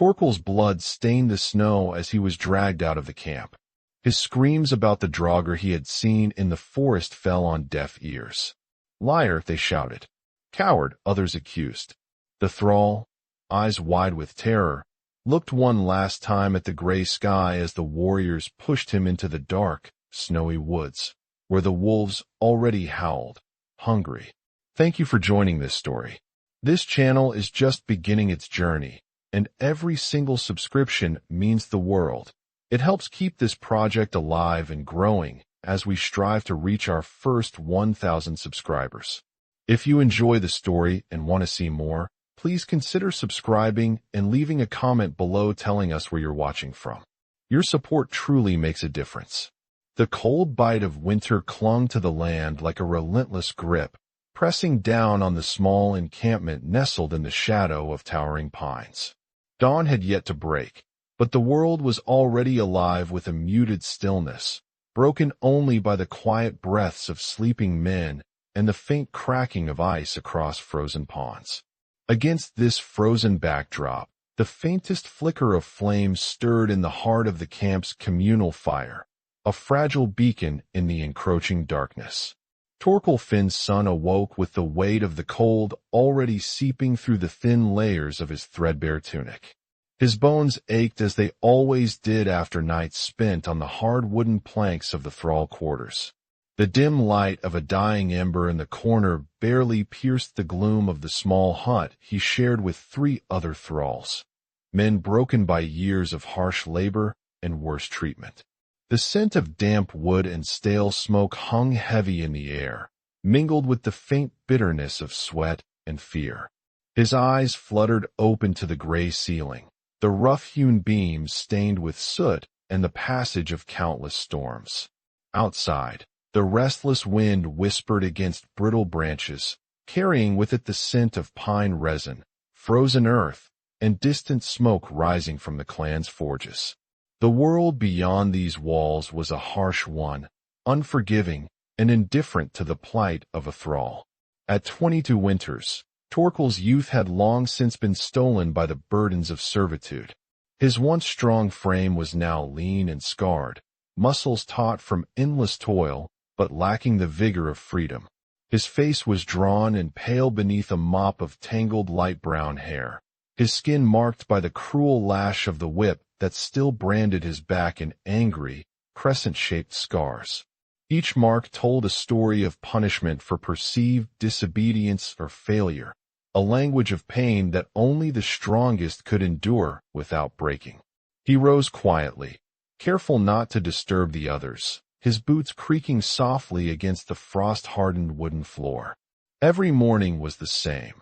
Torkel's blood stained the snow as he was dragged out of the camp. His screams about the Draugr he had seen in the forest fell on deaf ears. "Liar," they shouted. "Coward," others accused. The Thrall, eyes wide with terror, looked one last time at the gray sky as the warriors pushed him into the dark, snowy woods, where the wolves already howled, hungry. Thank you for joining this story. This channel is just beginning its journey, and every single subscription means the world. It helps keep this project alive and growing as we strive to reach our first 1,000 subscribers. If you enjoy the story and want to see more, please consider subscribing and leaving a comment below telling us where you're watching from. Your support truly makes a difference. The cold bite of winter clung to the land like a relentless grip, pressing down on the small encampment nestled in the shadow of towering pines. Dawn had yet to break, but the world was already alive with a muted stillness, broken only by the quiet breaths of sleeping men and the faint cracking of ice across frozen ponds. Against this frozen backdrop, the faintest flicker of flame stirred in the heart of the camp's communal fire, a fragile beacon in the encroaching darkness. Torkel Finn's son awoke with the weight of the cold already seeping through the thin layers of his threadbare tunic. His bones ached as they always did after nights spent on the hard wooden planks of the thrall quarters. The dim light of a dying ember in the corner barely pierced the gloom of the small hut he shared with 3 other thralls, men broken by years of harsh labor and worse treatment. The scent of damp wood and stale smoke hung heavy in the air, mingled with the faint bitterness of sweat and fear. His eyes fluttered open to the gray ceiling, the rough-hewn beams stained with soot and the passage of countless storms. Outside, the restless wind whispered against brittle branches, carrying with it the scent of pine resin, frozen earth, and distant smoke rising from the clan's forges. The world beyond these walls was a harsh one, unforgiving and indifferent to the plight of a thrall. At 22 winters, Torkel's youth had long since been stolen by the burdens of servitude. His once strong frame was now lean and scarred, muscles taut from endless toil, but lacking the vigor of freedom. His face was drawn and pale beneath a mop of tangled light brown hair, his skin marked by the cruel lash of the whip that still branded his back in angry, crescent-shaped scars. Each mark told a story of punishment for perceived disobedience or failure, a language of pain that only the strongest could endure without breaking. He rose quietly, careful not to disturb the others, his boots creaking softly against the frost-hardened wooden floor. Every morning was the same,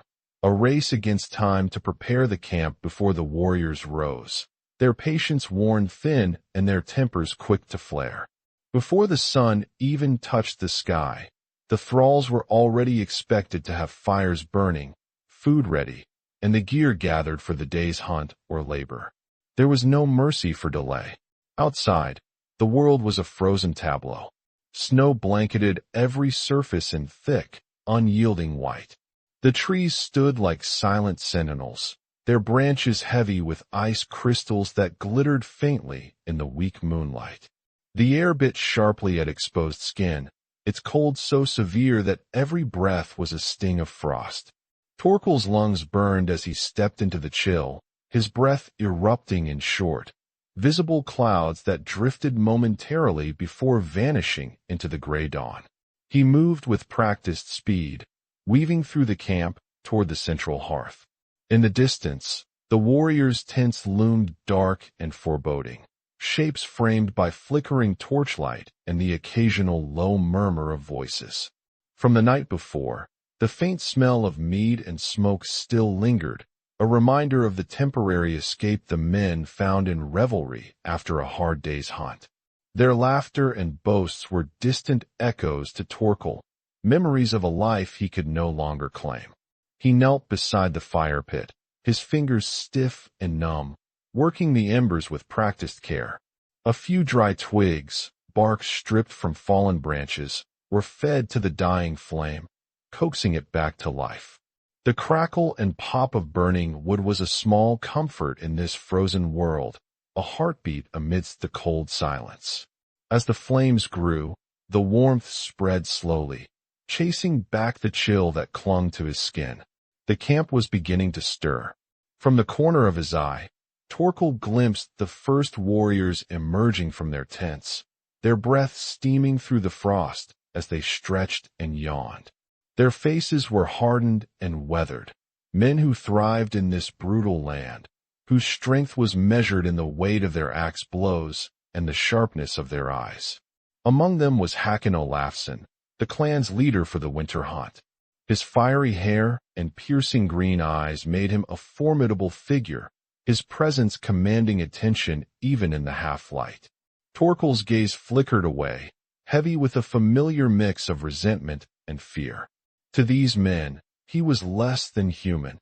a race against time to prepare the camp before the warriors rose, their patience worn thin and their tempers quick to flare. Before the sun even touched the sky, the thralls were already expected to have fires burning, food ready, and the gear gathered for the day's hunt or labor. There was no mercy for delay. Outside, the world was a frozen tableau. Snow blanketed every surface in thick, unyielding white. The trees stood like silent sentinels, their branches heavy with ice crystals that glittered faintly in the weak moonlight. The air bit sharply at exposed skin, its cold so severe that every breath was a sting of frost. Torkel's lungs burned as he stepped into the chill, his breath erupting in short, visible clouds that drifted momentarily before vanishing into the gray dawn. He moved with practiced speed, weaving through the camp toward the central hearth. In the distance, the warriors' tents loomed dark and foreboding, shapes framed by flickering torchlight and the occasional low murmur of voices. From the night before, the faint smell of mead and smoke still lingered, a reminder of the temporary escape the men found in revelry after a hard day's hunt. Their laughter and boasts were distant echoes to Torkel, memories of a life he could no longer claim. He knelt beside the fire pit, his fingers stiff and numb, working the embers with practiced care. A few dry twigs, bark stripped from fallen branches, were fed to the dying flame, coaxing it back to life. The crackle and pop of burning wood was a small comfort in this frozen world, a heartbeat amidst the cold silence. As the flames grew, the warmth spread slowly, chasing back the chill that clung to his skin. The camp was beginning to stir. From the corner of his eye, Torkel glimpsed the first warriors emerging from their tents, their breath steaming through the frost as they stretched and yawned. Their faces were hardened and weathered, men who thrived in this brutal land, whose strength was measured in the weight of their axe blows and the sharpness of their eyes. Among them was Hakon Olafsson, the clan's leader for the winter hunt. His fiery hair and piercing green eyes made him a formidable figure, his presence commanding attention even in the half-light. Torkel's gaze flickered away, heavy with a familiar mix of resentment and fear. To these men, he was less than human,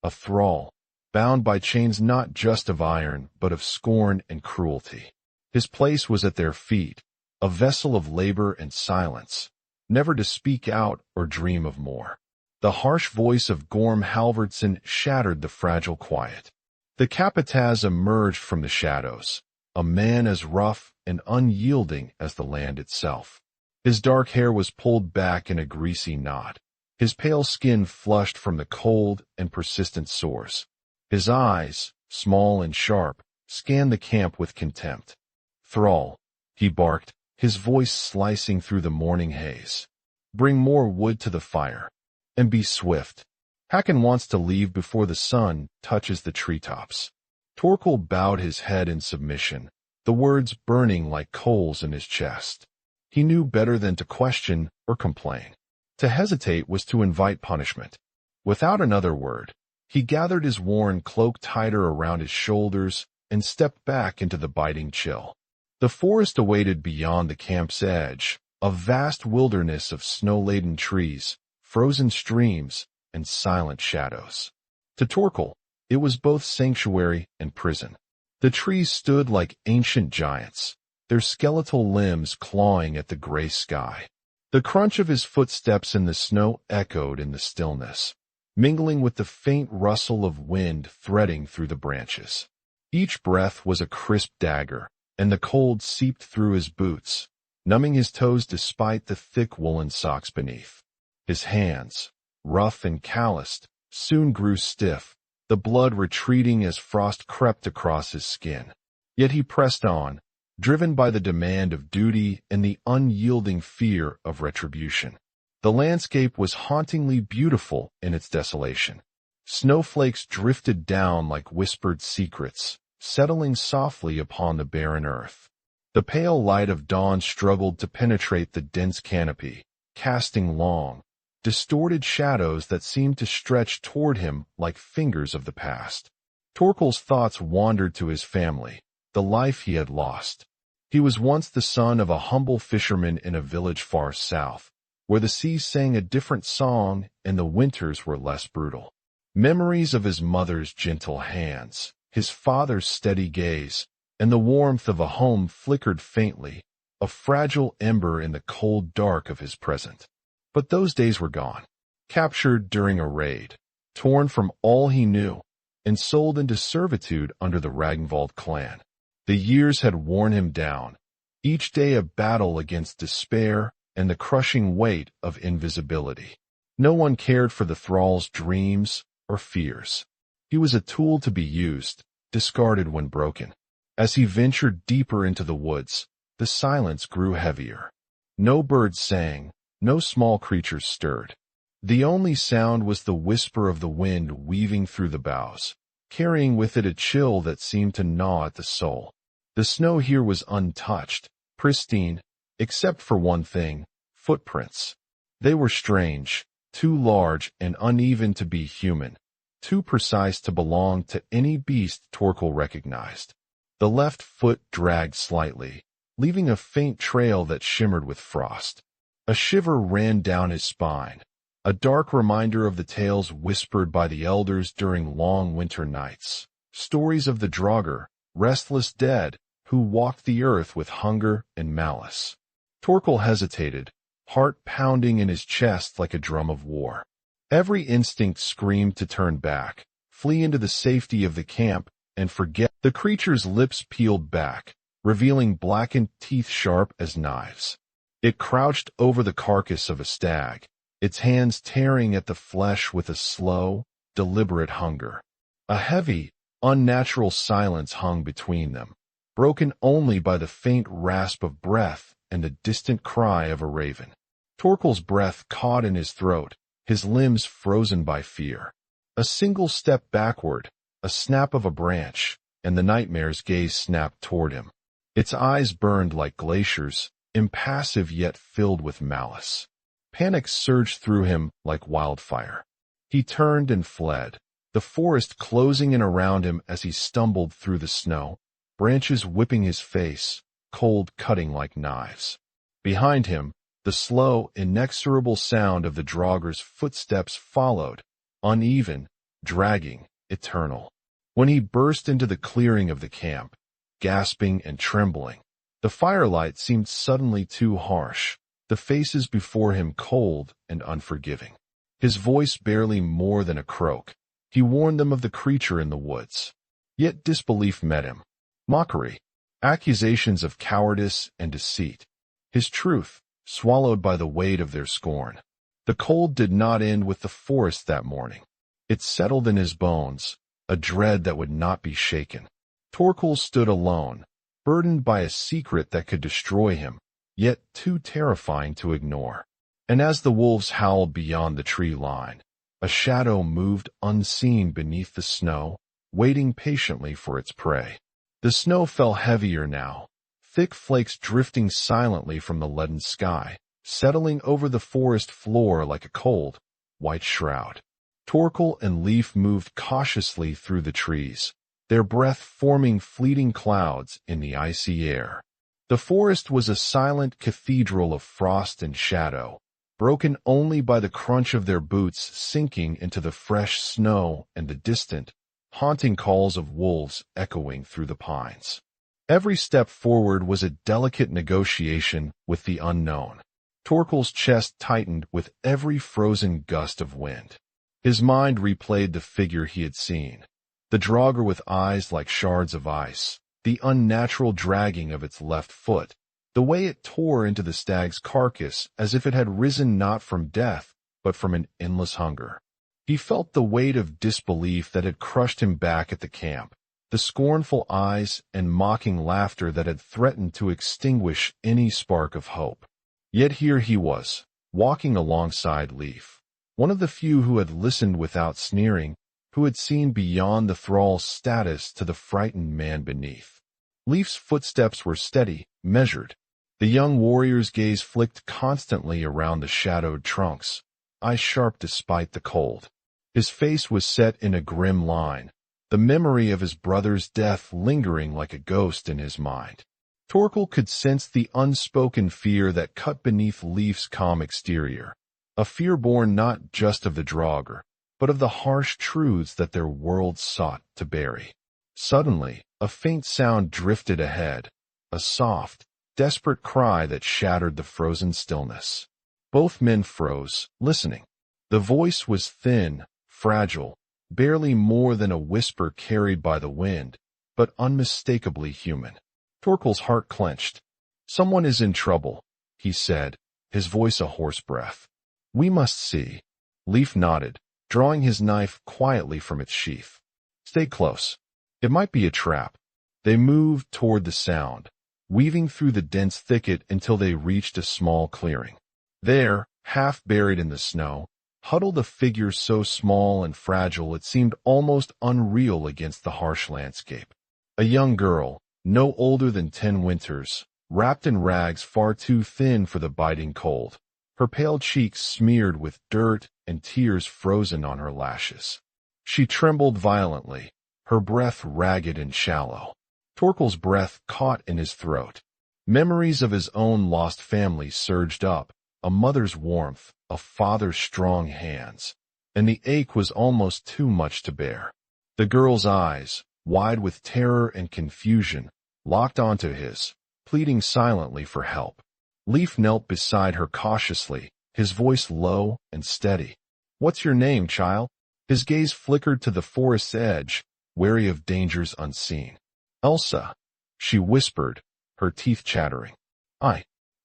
a thrall, bound by chains not just of iron but of scorn and cruelty. His place was at their feet, a vessel of labor and silence, never to speak out or dream of more. The harsh voice of Gorm Halvardsson shattered the fragile quiet. The capataz emerged from the shadows, a man as rough and unyielding as the land itself. His dark hair was pulled back in a greasy knot, his pale skin flushed from the cold and persistent sores. His eyes, small and sharp, scanned the camp with contempt. "Thrall," he barked, his voice slicing through the morning haze. "Bring more wood to the fire. And be swift. Hakon wants to leave before the sun touches the treetops." Torkel bowed his head in submission, the words burning like coals in his chest. He knew better than to question or complain. To hesitate was to invite punishment. Without another word, he gathered his worn cloak tighter around his shoulders and stepped back into the biting chill. The forest awaited beyond the camp's edge, a vast wilderness of snow-laden trees, frozen streams, and silent shadows. To Torkel, it was both sanctuary and prison. The trees stood like ancient giants, their skeletal limbs clawing at the gray sky. The crunch of his footsteps in the snow echoed in the stillness, mingling with the faint rustle of wind threading through the branches. Each breath was a crisp dagger, and the cold seeped through his boots, numbing his toes despite the thick woolen socks beneath. His hands, rough and calloused, soon grew stiff, the blood retreating as frost crept across his skin. Yet he pressed on, driven by the demand of duty and the unyielding fear of retribution. The landscape was hauntingly beautiful in its desolation. Snowflakes drifted down like whispered secrets, settling softly upon the barren earth. The pale light of dawn struggled to penetrate the dense canopy, casting long, distorted shadows that seemed to stretch toward him like fingers of the past. Torkel's thoughts wandered to his family, the life he had lost. He was once the son of a humble fisherman in a village far south, where the sea sang a different song and the winters were less brutal. Memories of his mother's gentle hands, his father's steady gaze, and the warmth of a home flickered faintly, a fragile ember in the cold dark of his present. But those days were gone, captured during a raid, torn from all he knew, and sold into servitude under the Ragnvald clan. The years had worn him down, each day a battle against despair and the crushing weight of invisibility. No one cared for the thrall's dreams or fears. He was a tool to be used, discarded when broken. As he ventured deeper into the woods, the silence grew heavier. No birds sang, no small creatures stirred. The only sound was the whisper of the wind weaving through the boughs, carrying with it a chill that seemed to gnaw at the soul. The snow here was untouched, pristine, except for one thing, footprints. They were strange, too large and uneven to be human, too precise to belong to any beast Torkel recognized. The left foot dragged slightly, leaving a faint trail that shimmered with frost. A shiver ran down his spine, a dark reminder of the tales whispered by the elders during long winter nights. Stories of the Draugr, restless dead, who walked the earth with hunger and malice. Torkel hesitated, heart pounding in his chest like a drum of war. Every instinct screamed to turn back, flee into the safety of the camp, and forget. The creature's lips peeled back, revealing blackened teeth sharp as knives. It crouched over the carcass of a stag, its hands tearing at the flesh with a slow, deliberate hunger. A heavy, unnatural silence hung between them, broken only by the faint rasp of breath and the distant cry of a raven. Torkel's breath caught in his throat, his limbs frozen by fear. A single step backward, a snap of a branch, and the nightmare's gaze snapped toward him. Its eyes burned like glaciers, impassive yet filled with malice. Panic surged through him like wildfire. He turned and fled, the forest closing in around him as he stumbled through the snow, branches whipping his face, cold cutting like knives. Behind him, the slow, inexorable sound of the Draugr's footsteps followed, uneven, dragging, eternal. When he burst into the clearing of the camp, gasping and trembling, the firelight seemed suddenly too harsh, the faces before him cold and unforgiving. His voice barely more than a croak. He warned them of the creature in the woods. Yet disbelief met him. Mockery. Accusations of cowardice and deceit. His truth, swallowed by the weight of their scorn. The cold did not end with the forest that morning. It settled in his bones, a dread that would not be shaken. Torkel stood alone, burdened by a secret that could destroy him, yet too terrifying to ignore. And as the wolves howled beyond the tree line, a shadow moved unseen beneath the snow, waiting patiently for its prey. The snow fell heavier now, thick flakes drifting silently from the leaden sky, settling over the forest floor like a cold, white shroud. Torkel and Leif moved cautiously through the trees, their breath forming fleeting clouds in the icy air. The forest was a silent cathedral of frost and shadow, broken only by the crunch of their boots sinking into the fresh snow and the distant, haunting calls of wolves echoing through the pines. Every step forward was a delicate negotiation with the unknown. Torkel's chest tightened with every frozen gust of wind. His mind replayed the figure he had seen, the Draugr with eyes like shards of ice, the unnatural dragging of its left foot, the way it tore into the stag's carcass as if it had risen not from death, but from an endless hunger. He felt the weight of disbelief that had crushed him back at the camp, the scornful eyes and mocking laughter that had threatened to extinguish any spark of hope. Yet here he was, walking alongside Leif, one of the few who had listened without sneering, who had seen beyond the thrall's status to the frightened man beneath. Leif's footsteps were steady, measured. The young warrior's gaze flicked constantly around the shadowed trunks, eyes sharp despite the cold. His face was set in a grim line, the memory of his brother's death lingering like a ghost in his mind. Torkel could sense the unspoken fear that cut beneath Leif's calm exterior, a fear born not just of the Draugr, but of the harsh truths that their world sought to bury. Suddenly, a faint sound drifted ahead, a soft, desperate cry that shattered the frozen stillness. Both men froze, listening. The voice was thin, fragile, barely more than a whisper carried by the wind, but unmistakably human. Torkel's heart clenched. "Someone is in trouble," he said, his voice a hoarse breath. "We must see." Leif nodded, drawing his knife quietly from its sheath. "Stay close. It might be a trap." They moved toward the sound, weaving through the dense thicket until they reached a small clearing. There, half buried in the snow, huddled a figure so small and fragile it seemed almost unreal against the harsh landscape. A young girl, no older than 10 winters, wrapped in rags far too thin for the biting cold, her pale cheeks smeared with dirt and tears frozen on her lashes. She trembled violently, her breath ragged and shallow. Torkel's breath caught in his throat. Memories of his own lost family surged up, a mother's warmth, a father's strong hands, and the ache was almost too much to bear. The girl's eyes, wide with terror and confusion, locked onto his, pleading silently for help. Leif knelt beside her cautiously, his voice low and steady. What's your name, child? His gaze flickered to the forest's edge, wary of dangers unseen. Elsa, she whispered, her teeth chattering.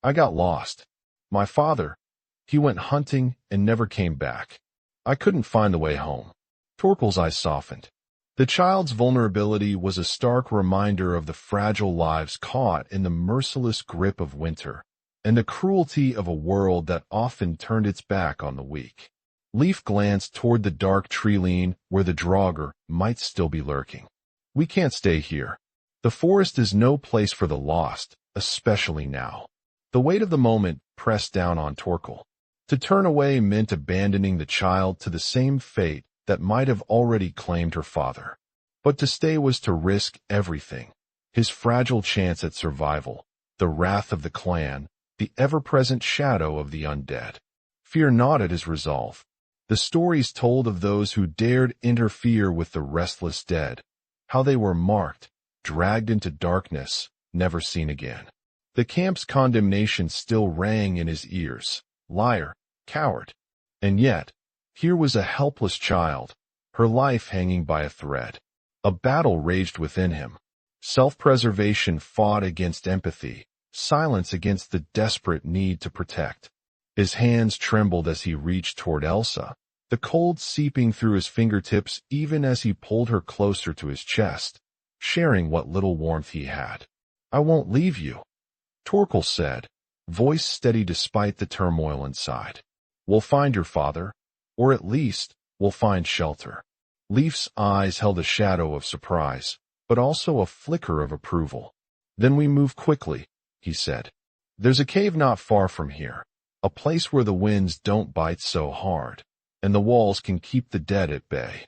I got lost. My father, he went hunting and never came back. I couldn't find the way home. Torkel's eyes softened. The child's vulnerability was a stark reminder of the fragile lives caught in the merciless grip of winter, and the cruelty of a world that often turned its back on the weak. Leif glanced toward the dark tree-line where the Draugr might still be lurking. We can't stay here. The forest is no place for the lost, especially now. The weight of the moment pressed down on Torkel. To turn away meant abandoning the child to the same fate that might have already claimed her father. But to stay was to risk everything. His fragile chance at survival, the wrath of the clan, the ever-present shadow of the undead. Fear not at his resolve. The stories told of those who dared interfere with the restless dead, how they were marked, dragged into darkness, never seen again. The camp's condemnation still rang in his ears. Liar, coward. And yet, here was a helpless child, her life hanging by a thread. A battle raged within him. Self-preservation fought against empathy, silence against the desperate need to protect. His hands trembled as he reached toward Elsa, the cold seeping through his fingertips even as he pulled her closer to his chest, sharing what little warmth he had. I won't leave you, Torkel said, voice steady despite the turmoil inside. We'll find your father, or at least, we'll find shelter. Leif's eyes held a shadow of surprise, but also a flicker of approval. Then we move quickly, he said. There's a cave not far from here, a place where the winds don't bite so hard, and the walls can keep the dead at bay.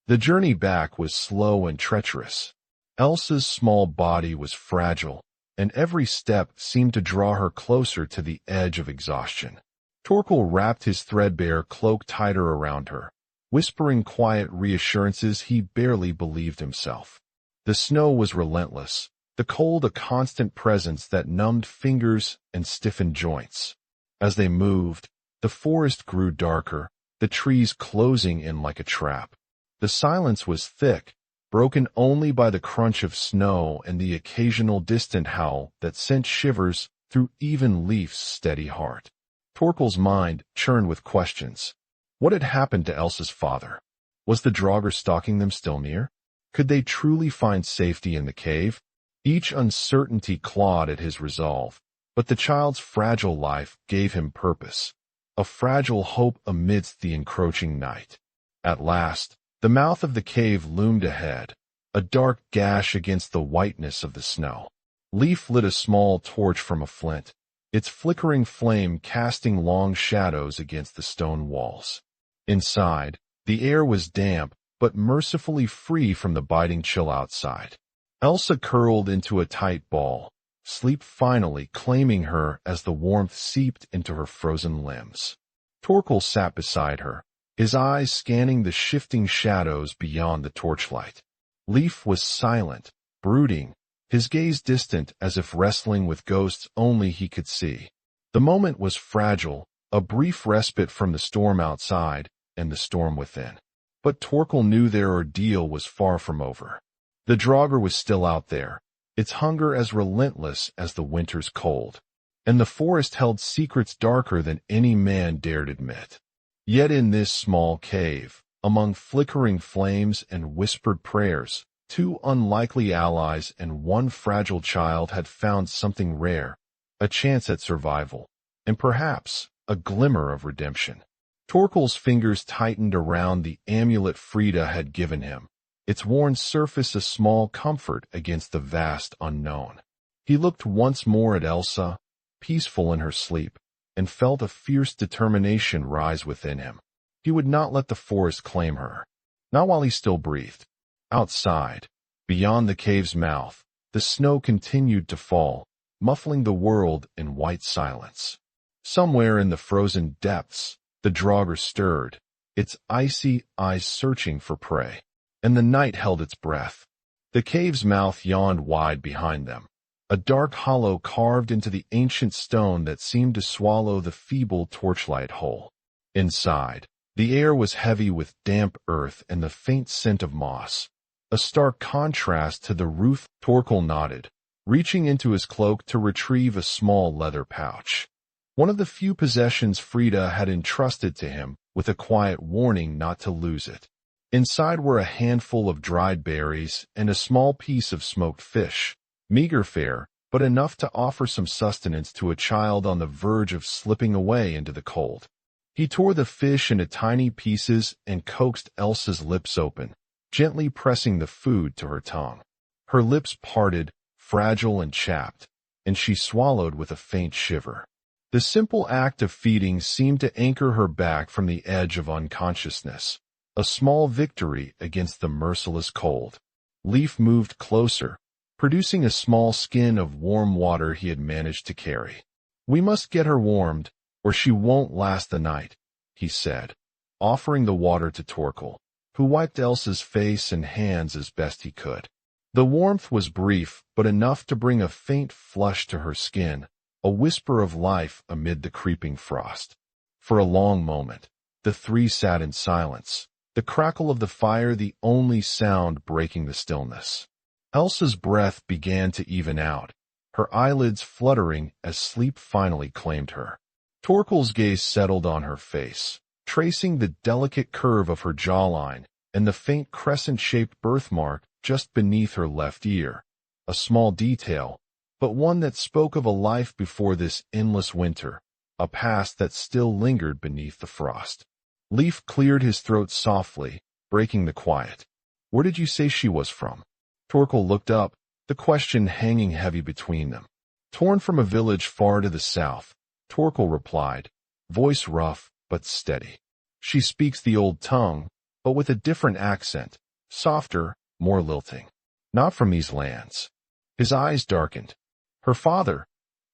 The journey back was slow and treacherous. Elsa's small body was fragile, and every step seemed to draw her closer to the edge of exhaustion. Torkel wrapped his threadbare cloak tighter around her, whispering quiet reassurances he barely believed himself. The snow was relentless, the cold a constant presence that numbed fingers and stiffened joints. As they moved, the forest grew darker, the trees closing in like a trap. The silence was thick, broken only by the crunch of snow and the occasional distant howl that sent shivers through even Leif's steady heart. Torkel's mind churned with questions. What had happened to Elsa's father? Was the Draugr stalking them still near? Could they truly find safety in the cave? Each uncertainty clawed at his resolve, but the child's fragile life gave him purpose, a fragile hope amidst the encroaching night. At last, the mouth of the cave loomed ahead, a dark gash against the whiteness of the snow. Leif lit a small torch from a flint, its flickering flame casting long shadows against the stone walls. Inside, the air was damp, but mercifully free from the biting chill outside. Elsa curled into a tight ball, sleep finally claiming her as the warmth seeped into her frozen limbs. Torkel sat beside her, his eyes scanning the shifting shadows beyond the torchlight. Leif was silent, brooding, his gaze distant as if wrestling with ghosts only he could see. The moment was fragile, a brief respite from the storm outside and the storm within. But Torkel knew their ordeal was far from over. The Draugr was still out there, its hunger as relentless as the winter's cold, and the forest held secrets darker than any man dared admit. Yet in this small cave, among flickering flames and whispered prayers, two unlikely allies and one fragile child had found something rare, a chance at survival, and perhaps a glimmer of redemption. Torkel's fingers tightened around the amulet Frida had given him, its worn surface a small comfort against the vast unknown. He looked once more at Elsa, peaceful in her sleep, and felt a fierce determination rise within him. He would not let the forest claim her, not while he still breathed. Outside, beyond the cave's mouth, the snow continued to fall, muffling the world in white silence. Somewhere in the frozen depths, the Draugr stirred, its icy eyes searching for prey, and the night held its breath. The cave's mouth yawned wide behind them, a dark hollow carved into the ancient stone that seemed to swallow the feeble torchlight whole. Inside, The air was heavy with damp earth and the faint scent of moss, a stark contrast to the roof. Torkel nodded, reaching into his cloak to retrieve a small leather pouch. One of the few possessions Frida had entrusted to him, with a quiet warning not to lose it. Inside were a handful of dried berries and a small piece of smoked fish. Meager fare, but enough to offer some sustenance to a child on the verge of slipping away into the cold. He tore the fish into tiny pieces and coaxed Elsa's lips open, gently pressing the food to her tongue. Her lips parted, fragile and chapped, and she swallowed with a faint shiver. The simple act of feeding seemed to anchor her back from the edge of unconsciousness, a small victory against the merciless cold. Leif moved closer, producing a small skin of warm water he had managed to carry. "We must get her warmed, or she won't last the night," he said, offering the water to Torkel, who wiped Elsa's face and hands as best he could. The warmth was brief, but enough to bring a faint flush to her skin, a whisper of life amid the creeping frost. For a long moment, the three sat in silence, the crackle of the fire the only sound breaking the stillness. Elsa's breath began to even out, her eyelids fluttering as sleep finally claimed her. Torkel's gaze settled on her face, tracing the delicate curve of her jawline and the faint crescent-shaped birthmark just beneath her left ear, a small detail, but one that spoke of a life before this endless winter, a past that still lingered beneath the frost. Leif cleared his throat softly, breaking the quiet. "Where did you say she was from?" Torkel looked up, the question hanging heavy between them. "Torn from a village far to the south," Torkel replied, voice rough but steady. "She speaks the old tongue, but with a different accent, softer, more lilting. Not from these lands." His eyes darkened. "Her father,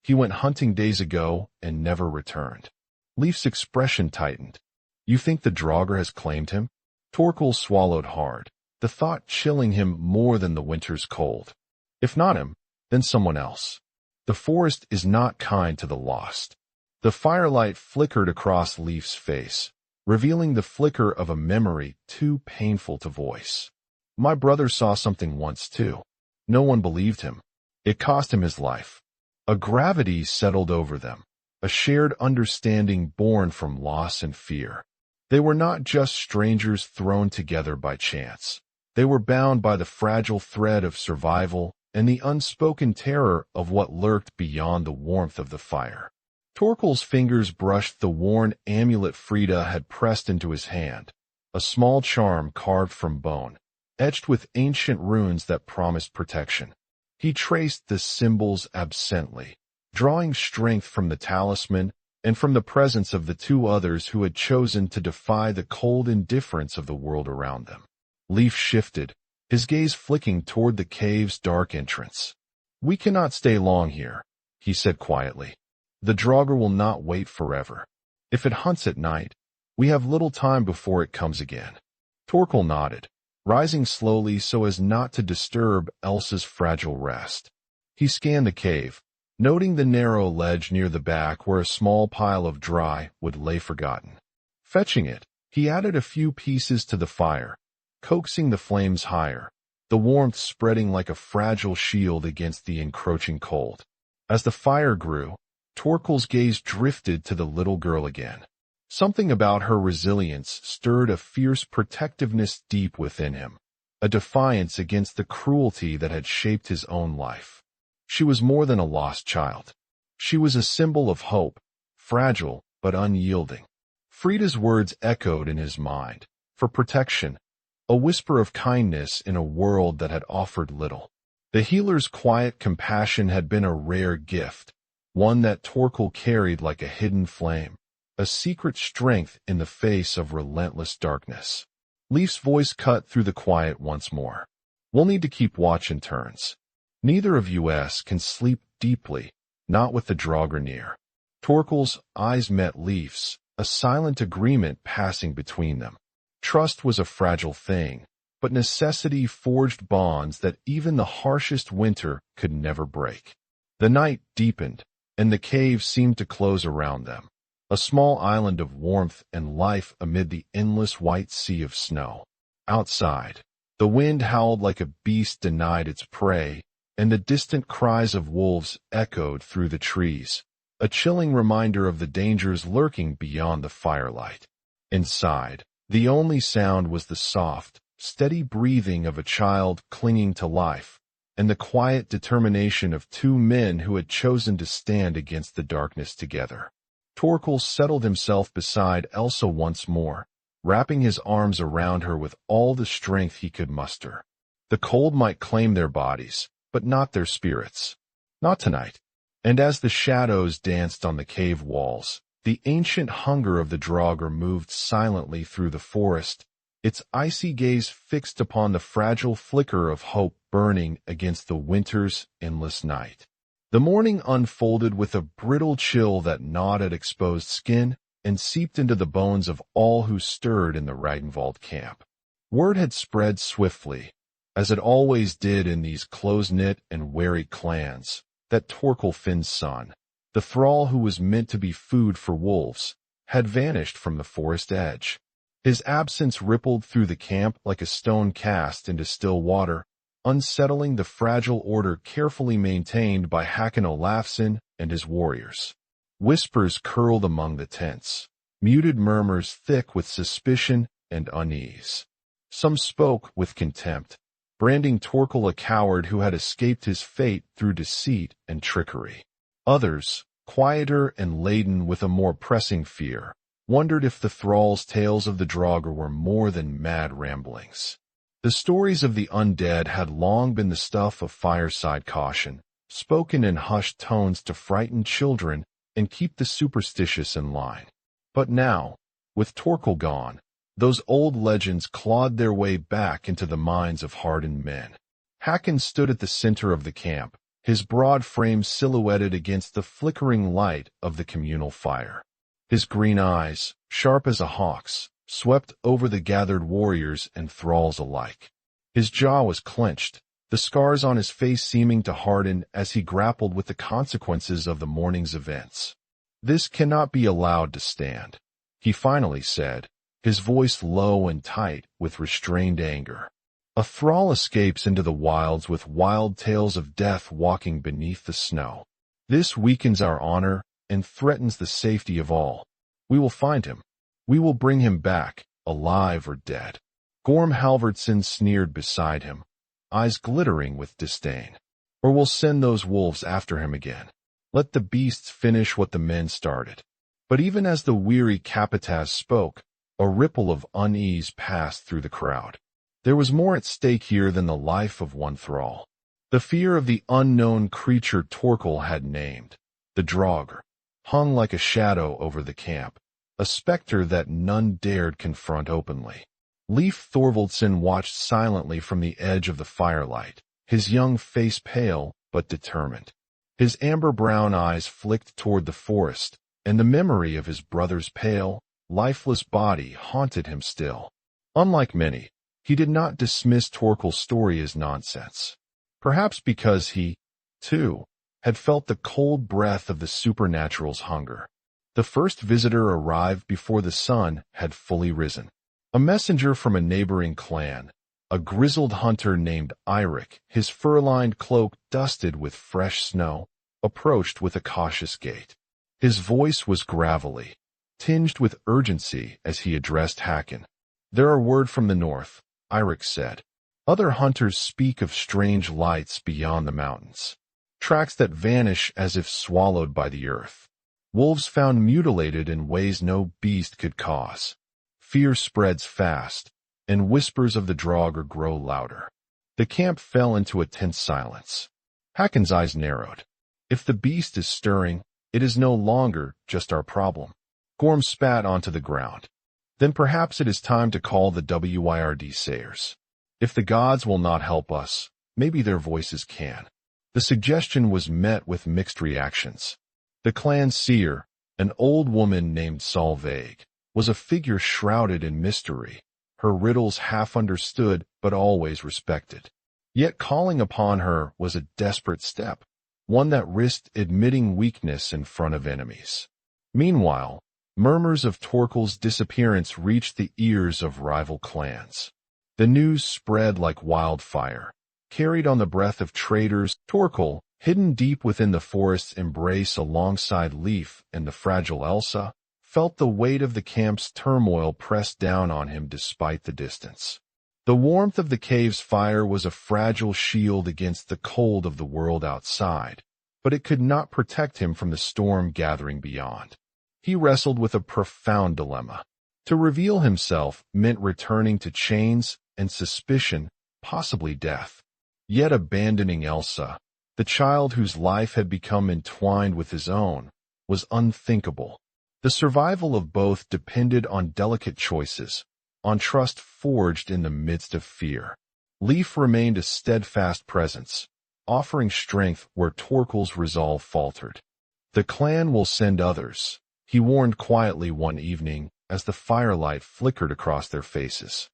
he went hunting days ago and never returned." Leif's expression tightened. "You think the Draugr has claimed him?" Torkel swallowed hard, the thought chilling him more than the winter's cold. "If not him, then someone else. The forest is not kind to the lost." The firelight flickered across Leif's face, revealing the flicker of a memory too painful to voice. "My brother saw something once too. No one believed him. It cost him his life." A gravity settled over them, a shared understanding born from loss and fear. They were not just strangers thrown together by chance. They were bound by the fragile thread of survival and the unspoken terror of what lurked beyond the warmth of the fire. Torkel's fingers brushed the worn amulet Frida had pressed into his hand, a small charm carved from bone, etched with ancient runes that promised protection. He traced the symbols absently, drawing strength from the talisman and from the presence of the two others who had chosen to defy the cold indifference of the world around them. Leif shifted, his gaze flicking toward the cave's dark entrance. "We cannot stay long here," he said quietly. "The Draugr will not wait forever. If it hunts at night, we have little time before it comes again." Torkel nodded, rising slowly so as not to disturb Elsa's fragile rest. He scanned the cave, noting the narrow ledge near the back where a small pile of dry wood lay forgotten. Fetching it, he added a few pieces to the fire, coaxing the flames higher, the warmth spreading like a fragile shield against the encroaching cold. As the fire grew, Torkel's gaze drifted to the little girl again. Something about her resilience stirred a fierce protectiveness deep within him, a defiance against the cruelty that had shaped his own life. She was more than a lost child. She was a symbol of hope, fragile but unyielding. Frida's words echoed in his mind, for protection, a whisper of kindness in a world that had offered little. The healer's quiet compassion had been a rare gift, one that Torkel carried like a hidden flame, a secret strength in the face of relentless darkness. Leif's voice cut through the quiet once more. "We'll need to keep watch in turns. Neither of us can sleep deeply, not with the Draugr near." Torkel's eyes met Leif's, a silent agreement passing between them. Trust was a fragile thing, but necessity forged bonds that even the harshest winter could never break. The night deepened, and the cave seemed to close around them, a small island of warmth and life amid the endless white sea of snow. Outside, the wind howled like a beast denied its prey, and the distant cries of wolves echoed through the trees, a chilling reminder of the dangers lurking beyond the firelight. Inside, the only sound was the soft, steady breathing of a child clinging to life, and the quiet determination of two men who had chosen to stand against the darkness together. Torkel settled himself beside Elsa once more, wrapping his arms around her with all the strength he could muster. The cold might claim their bodies, but not their spirits. Not tonight. And as the shadows danced on the cave walls, the ancient hunger of the Draugr moved silently through the forest, its icy gaze fixed upon the fragile flicker of hope burning against the winter's endless night. The morning unfolded with a brittle chill that gnawed at exposed skin and seeped into the bones of all who stirred in the Ragnvald camp. Word had spread swiftly, as it always did in these close-knit and wary clans, that Torkel Finn's son, the Thrall who was meant to be food for wolves, had vanished from the forest edge. His absence rippled through the camp like a stone cast into still water, unsettling the fragile order carefully maintained by Hakon Olafsson and his warriors. Whispers curled among the tents, muted murmurs thick with suspicion and unease. Some spoke with contempt, branding Torkel a coward who had escaped his fate through deceit and trickery. Others, quieter and laden with a more pressing fear, wondered if the thrall's tales of the Draugr were more than mad ramblings. The stories of the undead had long been the stuff of fireside caution, spoken in hushed tones to frighten children and keep the superstitious in line. But now, with Torkel gone, those old legends clawed their way back into the minds of hardened men. Hakon stood at the center of the camp, his broad frame silhouetted against the flickering light of the communal fire. His green eyes, sharp as a hawk's, swept over the gathered warriors and thralls alike. His jaw was clenched, the scars on his face seeming to harden as he grappled with the consequences of the morning's events. "This cannot be allowed to stand," he finally said, his voice low and tight with restrained anger. "A thrall escapes into the wilds with wild tales of death walking beneath the snow. This weakens our honor and threatens the safety of all. We will find him. We will bring him back, alive or dead." Gorm Halvordsson sneered beside him, eyes glittering with disdain. "Or we'll send those wolves after him again. Let the beasts finish what the men started." But even as the weary Capataz spoke, a ripple of unease passed through the crowd. There was more at stake here than the life of one thrall. The fear of the unknown creature Torkel had named, the Draugr, hung like a shadow over the camp, a specter that none dared confront openly. Leif Thorvaldsson watched silently from the edge of the firelight, his young face pale but determined. His amber-brown eyes flicked toward the forest, and the memory of his brother's pale, lifeless body haunted him still. Unlike many, he did not dismiss Torkel's story as nonsense. Perhaps because he, too, had felt the cold breath of the supernatural's hunger. The first visitor arrived before the sun had fully risen. A messenger from a neighboring clan, a grizzled hunter named Eirik, his fur-lined cloak dusted with fresh snow, approached with a cautious gait. His voice was gravelly, tinged with urgency as he addressed Hakon. "There are word from the north," Eirik said. "Other hunters speak of strange lights beyond the mountains, tracks that vanish as if swallowed by the earth. Wolves found mutilated in ways no beast could cause. Fear spreads fast, and whispers of the Draugr grow louder." The camp fell into a tense silence. Hakon's eyes narrowed. "If the beast is stirring, it is no longer just our problem." Gorm spat onto the ground. "Then perhaps it is time to call the Wyrd Sayers. If the gods will not help us, maybe their voices can." The suggestion was met with mixed reactions. The clan seer, an old woman named Solveig, was a figure shrouded in mystery, her riddles half understood but always respected. Yet calling upon her was a desperate step, one that risked admitting weakness in front of enemies. Meanwhile, Murmurs of Torkel's disappearance reached the ears of rival clans. The news spread like wildfire, carried on the breath of traitors. Torkel, hidden deep within the forest's embrace alongside Leif and the fragile Elsa, felt the weight of the camp's turmoil press down on him despite the distance. The warmth of the cave's fire was a fragile shield against the cold of the world outside, but it could not protect him from the storm gathering beyond. He wrestled with a profound dilemma. To reveal himself meant returning to chains and suspicion, possibly death. Yet abandoning Elsa, the child whose life had become entwined with his own, was unthinkable. The survival of both depended on delicate choices, on trust forged in the midst of fear. Leif remained a steadfast presence, offering strength where Torkel's resolve faltered. "The clan will send others," he warned quietly one evening as the firelight flickered across their faces.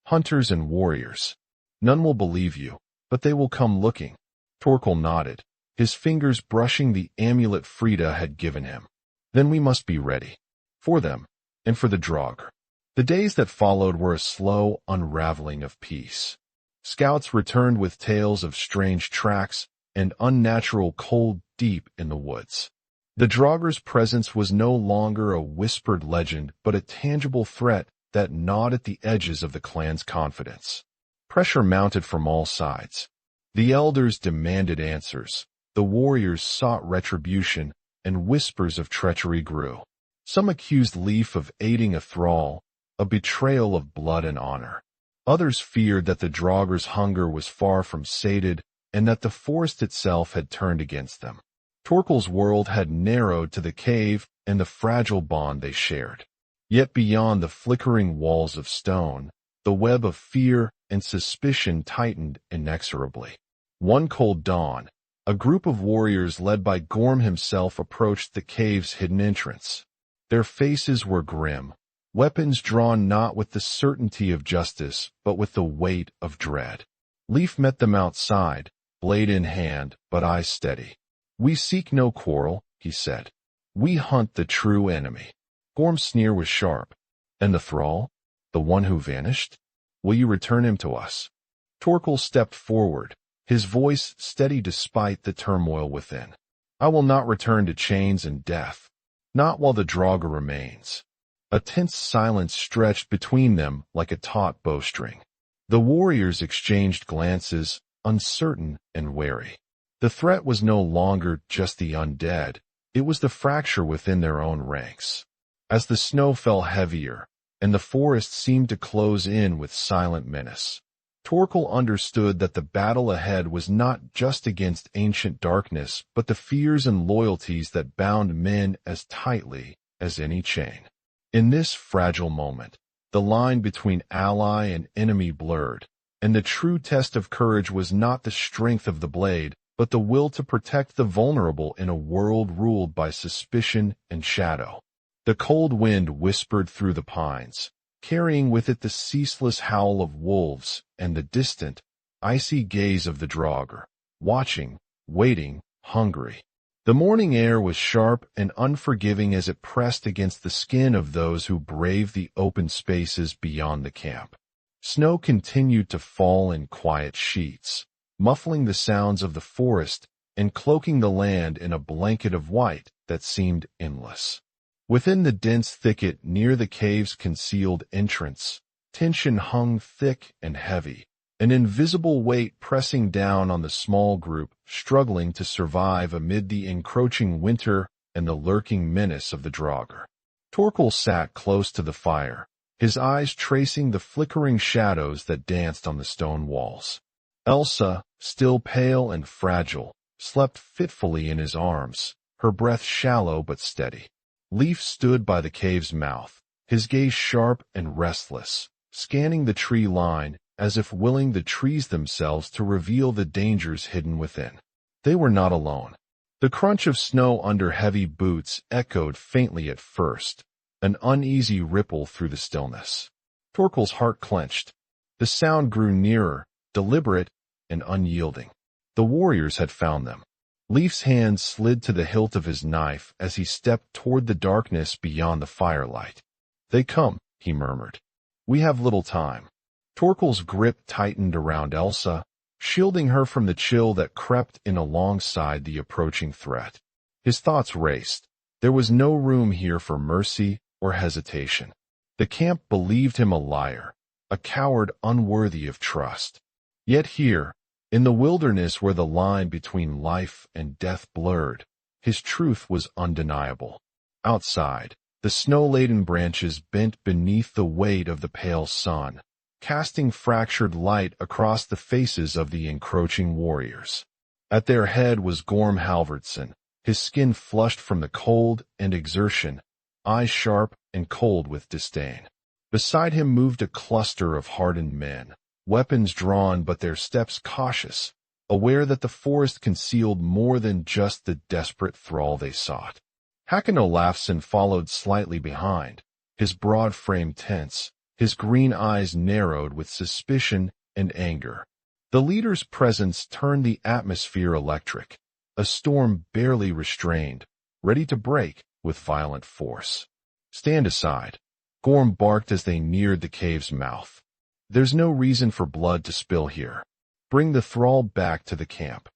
"Hunters and warriors. None will believe you, but they will come looking." Torkel nodded, his fingers brushing the amulet Frida had given him. "Then we must be ready. For them, and for the Draugr." The days that followed were a slow unraveling of peace. Scouts returned with tales of strange tracks and unnatural cold deep in the woods. The Draugr's presence was no longer a whispered legend but a tangible threat that gnawed at the edges of the clan's confidence. Pressure mounted from all sides. The elders demanded answers, the warriors sought retribution, and whispers of treachery grew. Some accused Leif of aiding a thrall, a betrayal of blood and honor. Others feared that the Draugr's hunger was far from sated and that the forest itself had turned against them. Torkel's world had narrowed to the cave and the fragile bond they shared. Yet beyond the flickering walls of stone, the web of fear and suspicion tightened inexorably. One cold dawn, a group of warriors led by Gorm himself approached the cave's hidden entrance. Their faces were grim, weapons drawn not with the certainty of justice, but with the weight of dread. Leif met them outside, blade in hand, but eyes steady. "We seek no quarrel," he said. "We hunt the true enemy." Gorm's sneer was sharp. "And the thrall? The one who vanished? Will you return him to us?" Torkel stepped forward, his voice steady despite the turmoil within. "I will not return to chains and death. Not while the Draugr remains." A tense silence stretched between them like a taut bowstring. The warriors exchanged glances, uncertain and wary. The threat was no longer just the undead, it was the fracture within their own ranks. As the snow fell heavier, and the forest seemed to close in with silent menace, Torkel understood that the battle ahead was not just against ancient darkness, but the fears and loyalties that bound men as tightly as any chain. In this fragile moment, the line between ally and enemy blurred, and the true test of courage was not the strength of the blade, but the will to protect the vulnerable in a world ruled by suspicion and shadow. The cold wind whispered through the pines, carrying with it the ceaseless howl of wolves and the distant, icy gaze of the Draugr, watching, waiting, hungry. The morning air was sharp and unforgiving as it pressed against the skin of those who braved the open spaces beyond the camp. Snow continued to fall in quiet sheets, muffling the sounds of the forest and cloaking the land in a blanket of white that seemed endless. Within the dense thicket near the cave's concealed entrance, tension hung thick and heavy, an invisible weight pressing down on the small group struggling to survive amid the encroaching winter and the lurking menace of the Draugr. Torkel sat close to the fire, his eyes tracing the flickering shadows that danced on the stone walls. Elsa, still pale and fragile, slept fitfully in his arms, her breath shallow but steady. Leif stood by the cave's mouth, his gaze sharp and restless, scanning the tree line as if willing the trees themselves to reveal the dangers hidden within. They were not alone. The crunch of snow under heavy boots echoed faintly at first, an uneasy ripple through the stillness. Torkel's heart clenched. The sound grew nearer, deliberate and unyielding. The warriors had found them. Leif's hand slid to the hilt of his knife as he stepped toward the darkness beyond the firelight. "They come," he murmured. "We have little time." Torkel's grip tightened around Elsa, shielding her from the chill that crept in alongside the approaching threat. His thoughts raced. There was no room here for mercy or hesitation. The camp believed him a liar, a coward unworthy of trust. Yet here, in the wilderness where the line between life and death blurred, his truth was undeniable. Outside, the snow-laden branches bent beneath the weight of the pale sun, casting fractured light across the faces of the encroaching warriors. At their head was Gorm Halvordsson, his skin flushed from the cold and exertion, eyes sharp and cold with disdain. Beside him moved a cluster of hardened men, weapons drawn but their steps cautious, aware that the forest concealed more than just the desperate thrall they sought. Hakon Olafsson followed slightly behind, his broad frame tense, his green eyes narrowed with suspicion and anger. The leader's presence turned the atmosphere electric, a storm barely restrained, ready to break with violent force. "Stand aside," Gorm barked as they neared the cave's mouth. "There's no reason for blood to spill here. Bring the thrall back to the camp."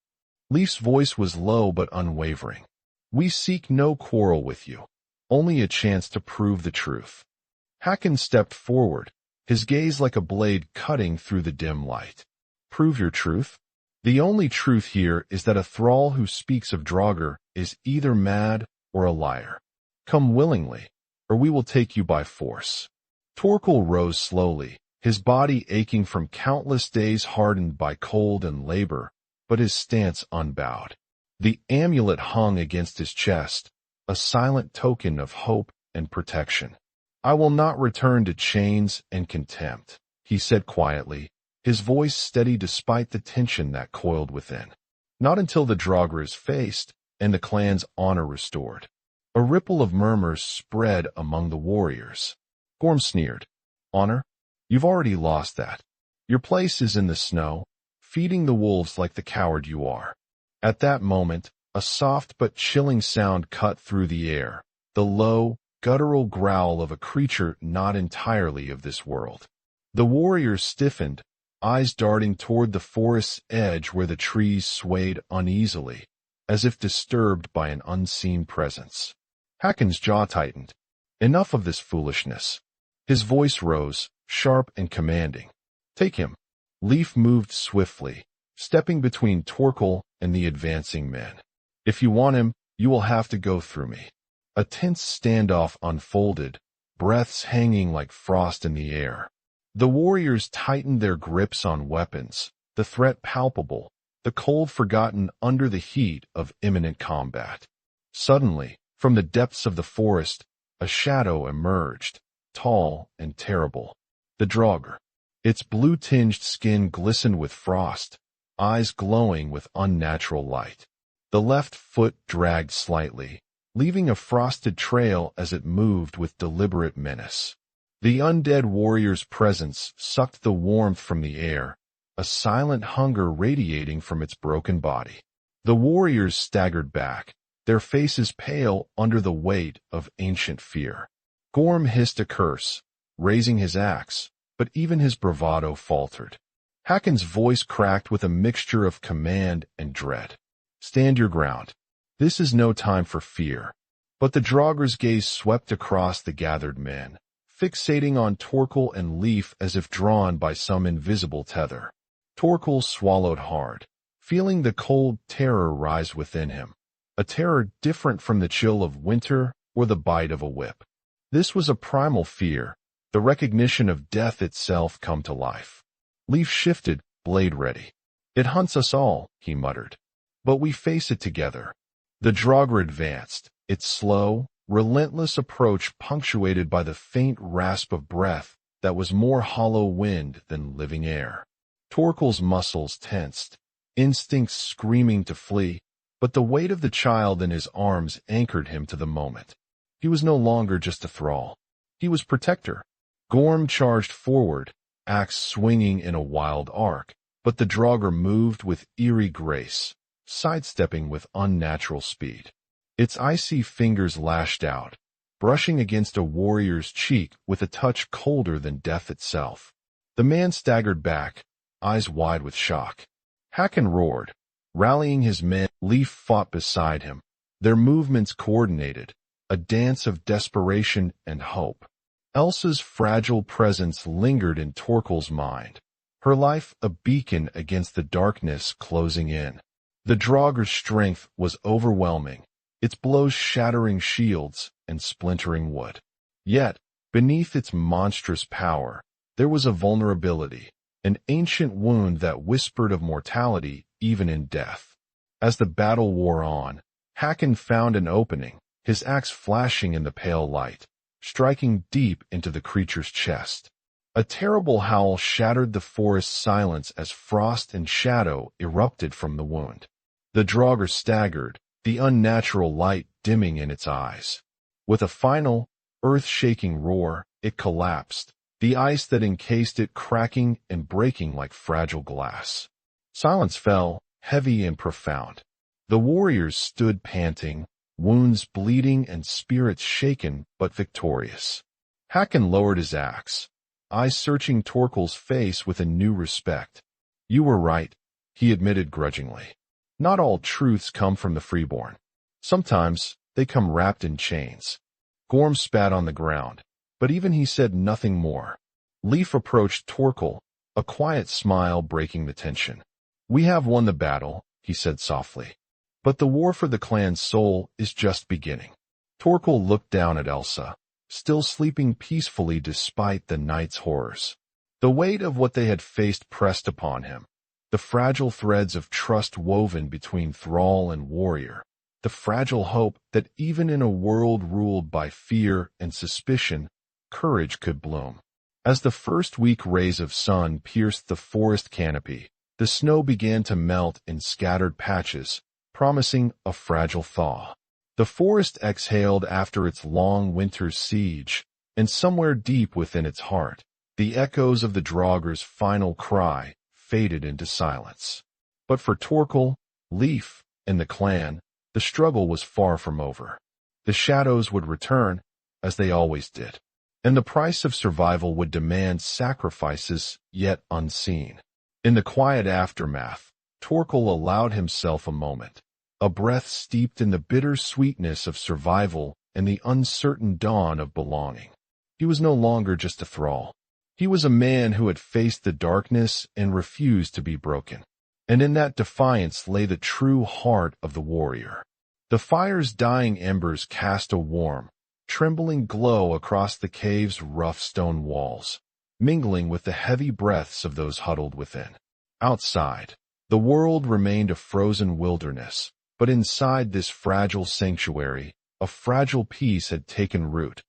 Leif's voice was low but unwavering. "We seek no quarrel with you, only a chance to prove the truth." Hakon stepped forward, his gaze like a blade cutting through the dim light. "Prove your truth? The only truth here is that a thrall who speaks of Draugr is either mad or a liar. Come willingly, or we will take you by force." Torkel rose slowly, his body aching from countless days hardened by cold and labor, but his stance unbowed. The amulet hung against his chest, a silent token of hope and protection. "I will not return to chains and contempt," he said quietly, his voice steady despite the tension that coiled within. "Not until the Draugr is faced and the clan's honor restored." A ripple of murmurs spread among the warriors. Gorm sneered. "Honor? You've already lost that. Your place is in the snow, feeding the wolves like the coward you are." At that moment, a soft but chilling sound cut through the air, the low, guttural growl of a creature not entirely of this world. The warriors stiffened, eyes darting toward the forest's edge where the trees swayed uneasily, as if disturbed by an unseen presence. Hakon's jaw tightened. Enough of this foolishness. His voice rose, sharp and commanding. "Take him." Leif moved swiftly, stepping between Torkel and the advancing men. "If you want him, you will have to go through me." A tense standoff unfolded, breaths hanging like frost in the air. The warriors tightened their grips on weapons, the threat palpable, the cold forgotten under the heat of imminent combat. Suddenly, from the depths of the forest, a shadow emerged, tall and terrible. The Draugr. Its blue-tinged skin glistened with frost, eyes glowing with unnatural light. The left foot dragged slightly, leaving a frosted trail as it moved with deliberate menace. The undead warrior's presence sucked the warmth from the air, a silent hunger radiating from its broken body. The warriors staggered back, their faces pale under the weight of ancient fear. Gorm hissed a curse, raising his axe, but even his bravado faltered. Hakon's voice cracked with a mixture of command and dread. "Stand your ground. This is no time for fear." But the Draugr's gaze swept across the gathered men, fixating on Torkel and Leif as if drawn by some invisible tether. Torkel swallowed hard, feeling the cold terror rise within him, a terror different from the chill of winter or the bite of a whip. This was a primal fear, the recognition of death itself come to life. Leif shifted, blade ready. "It hunts us all," he muttered. "But we face it together." The Draugr advanced, its slow, relentless approach punctuated by the faint rasp of breath that was more hollow wind than living air. Torkel's muscles tensed, instincts screaming to flee, but the weight of the child in his arms anchored him to the moment. He was no longer just a thrall. He was protector. Gorm charged forward, axe swinging in a wild arc, but the Draugr moved with eerie grace, sidestepping with unnatural speed. Its icy fingers lashed out, brushing against a warrior's cheek with a touch colder than death itself. The man staggered back, eyes wide with shock. Hakon roared. Rallying his men, Leif fought beside him, their movements coordinated, a dance of desperation and hope. Elsa's fragile presence lingered in Torkel's mind, her life a beacon against the darkness closing in. The Draugr's strength was overwhelming, its blows shattering shields and splintering wood. Yet, beneath its monstrous power, there was a vulnerability, an ancient wound that whispered of mortality even in death. As the battle wore on, Hakon found an opening, his axe flashing in the pale light, striking deep into the creature's chest. A terrible howl shattered the forest's silence as frost and shadow erupted from the wound. The Draugr staggered, the unnatural light dimming in its eyes. With a final, earth-shaking roar, it collapsed, the ice that encased it cracking and breaking like fragile glass. Silence fell, heavy and profound. The warriors stood panting, wounds bleeding and spirits shaken but victorious. Hakon lowered his axe, eyes searching Torkel's face with a new respect. "You were right," he admitted grudgingly. "Not all truths come from the freeborn. Sometimes they come wrapped in chains." Gorm spat on the ground, but even he said nothing more. Leif approached Torkel, a quiet smile breaking the tension. "We have won the battle," he said softly. "But the war for the clan's soul is just beginning." Torkel looked down at Elsa, still sleeping peacefully despite the night's horrors. The weight of what they had faced pressed upon him, the fragile threads of trust woven between thrall and warrior, the fragile hope that even in a world ruled by fear and suspicion, courage could bloom. As the first weak rays of sun pierced the forest canopy, the snow began to melt in scattered patches, promising a fragile thaw. The forest exhaled after its long winter's siege, and somewhere deep within its heart, the echoes of the Draugr's final cry faded into silence. But for Torkel, Leif, and the clan, the struggle was far from over. The shadows would return, as they always did, and the price of survival would demand sacrifices yet unseen. In the quiet aftermath, Torkel allowed himself a moment, a breath steeped in the bitter sweetness of survival and the uncertain dawn of belonging. He was no longer just a thrall. He was a man who had faced the darkness and refused to be broken. And in that defiance lay the true heart of the warrior. The fire's dying embers cast a warm, trembling glow across the cave's rough stone walls, mingling with the heavy breaths of those huddled within. Outside, the world remained a frozen wilderness, but inside this fragile sanctuary, a fragile peace had taken root,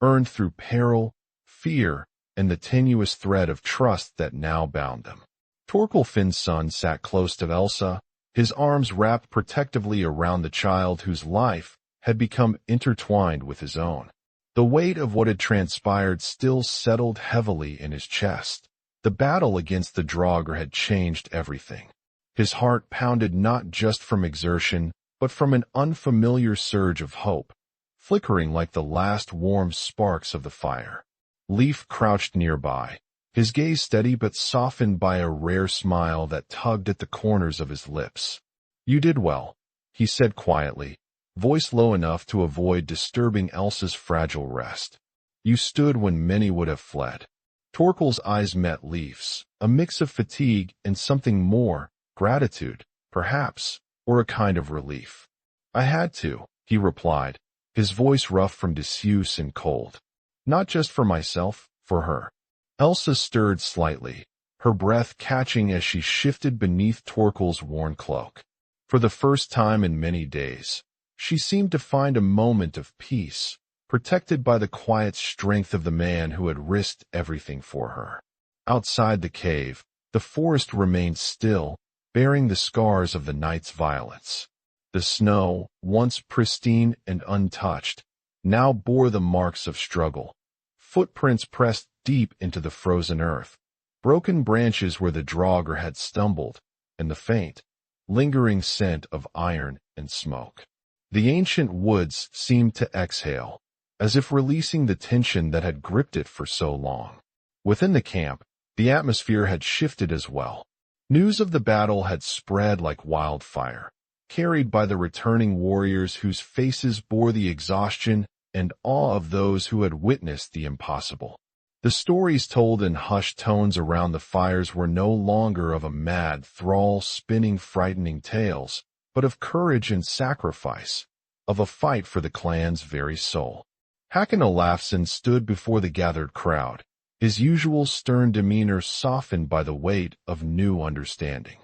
earned through peril, fear, and the tenuous thread of trust that now bound them. Torkel Finn's son sat close to Elsa, his arms wrapped protectively around the child whose life had become intertwined with his own. The weight of what had transpired still settled heavily in his chest. The battle against the Draugr had changed everything. His heart pounded not just from exertion, but from an unfamiliar surge of hope, flickering like the last warm sparks of the fire. Leif crouched nearby, his gaze steady but softened by a rare smile that tugged at the corners of his lips. "You did well," he said quietly, voice low enough to avoid disturbing Elsa's fragile rest. "You stood when many would have fled." Torkel's eyes met Leif's, a mix of fatigue and something more, gratitude, perhaps, or a kind of relief. "I had to," he replied, his voice rough from disuse and cold. "Not just for myself, for her." Elsa stirred slightly, her breath catching as she shifted beneath Torkel's worn cloak. For the first time in many days, she seemed to find a moment of peace, protected by the quiet strength of the man who had risked everything for her. Outside the cave, the forest remained still, bearing the scars of the night's violence. The snow, once pristine and untouched, now bore the marks of struggle. Footprints pressed deep into the frozen earth, broken branches where the Draugr had stumbled, and the faint, lingering scent of iron and smoke. The ancient woods seemed to exhale, as if releasing the tension that had gripped it for so long. Within the camp, the atmosphere had shifted as well. News of the battle had spread like wildfire, carried by the returning warriors whose faces bore the exhaustion and awe of those who had witnessed the impossible. The stories told in hushed tones around the fires were no longer of a mad thrall spinning frightening tales, but of courage and sacrifice, of a fight for the clan's very soul. Hakon Olafsson stood before the gathered crowd, his usual stern demeanor softened by the weight of new understanding.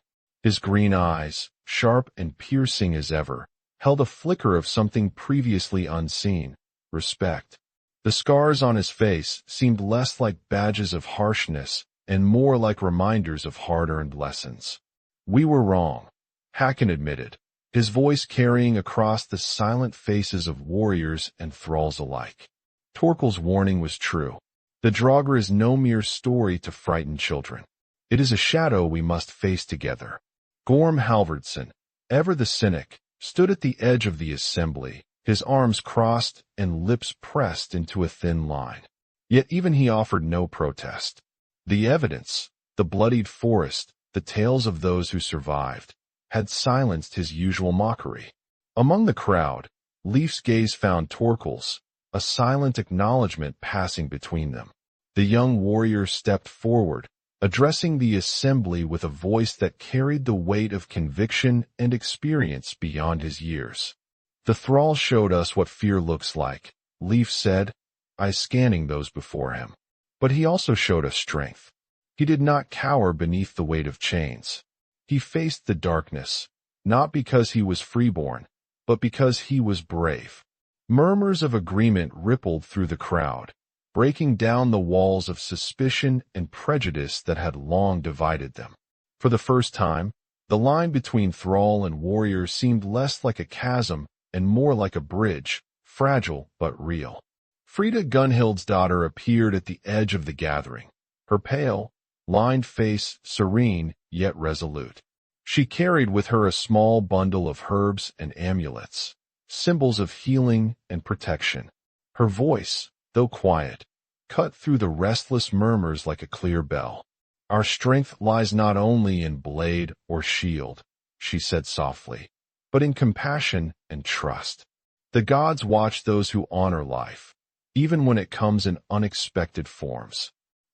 His green eyes, sharp and piercing as ever, held a flicker of something previously unseen: respect. The scars on his face seemed less like badges of harshness and more like reminders of hard-earned lessons. "We were wrong," Hakon admitted, his voice carrying across the silent faces of warriors and thralls alike. Torkel's warning was true. The Draugr is no mere story to frighten children. It is a shadow we must face together. Gorm Halvardsson, ever the cynic, stood at the edge of the assembly, his arms crossed and lips pressed into a thin line. Yet even he offered no protest. The evidence, the bloodied forest, the tales of those who survived, had silenced his usual mockery. Among the crowd, Leif's gaze found Torkel's, a silent acknowledgment passing between them. The young warrior stepped forward, addressing the assembly with a voice that carried the weight of conviction and experience beyond his years. "The thrall showed us what fear looks like," Leif said, eyes scanning those before him. "But he also showed us strength. He did not cower beneath the weight of chains. He faced the darkness, not because he was freeborn, but because he was brave." Murmurs of agreement rippled through the crowd, breaking down the walls of suspicion and prejudice that had long divided them. For the first time, the line between thrall and warrior seemed less like a chasm and more like a bridge, fragile but real. Frida Gunhild's daughter appeared at the edge of the gathering, her pale, lined face serene yet resolute. She carried with her a small bundle of herbs and amulets, symbols of healing and protection. Her voice, though quiet, cut through the restless murmurs like a clear bell. "Our strength lies not only in blade or shield," she said softly, "but in compassion and trust. The gods watch those who honor life, even when it comes in unexpected forms."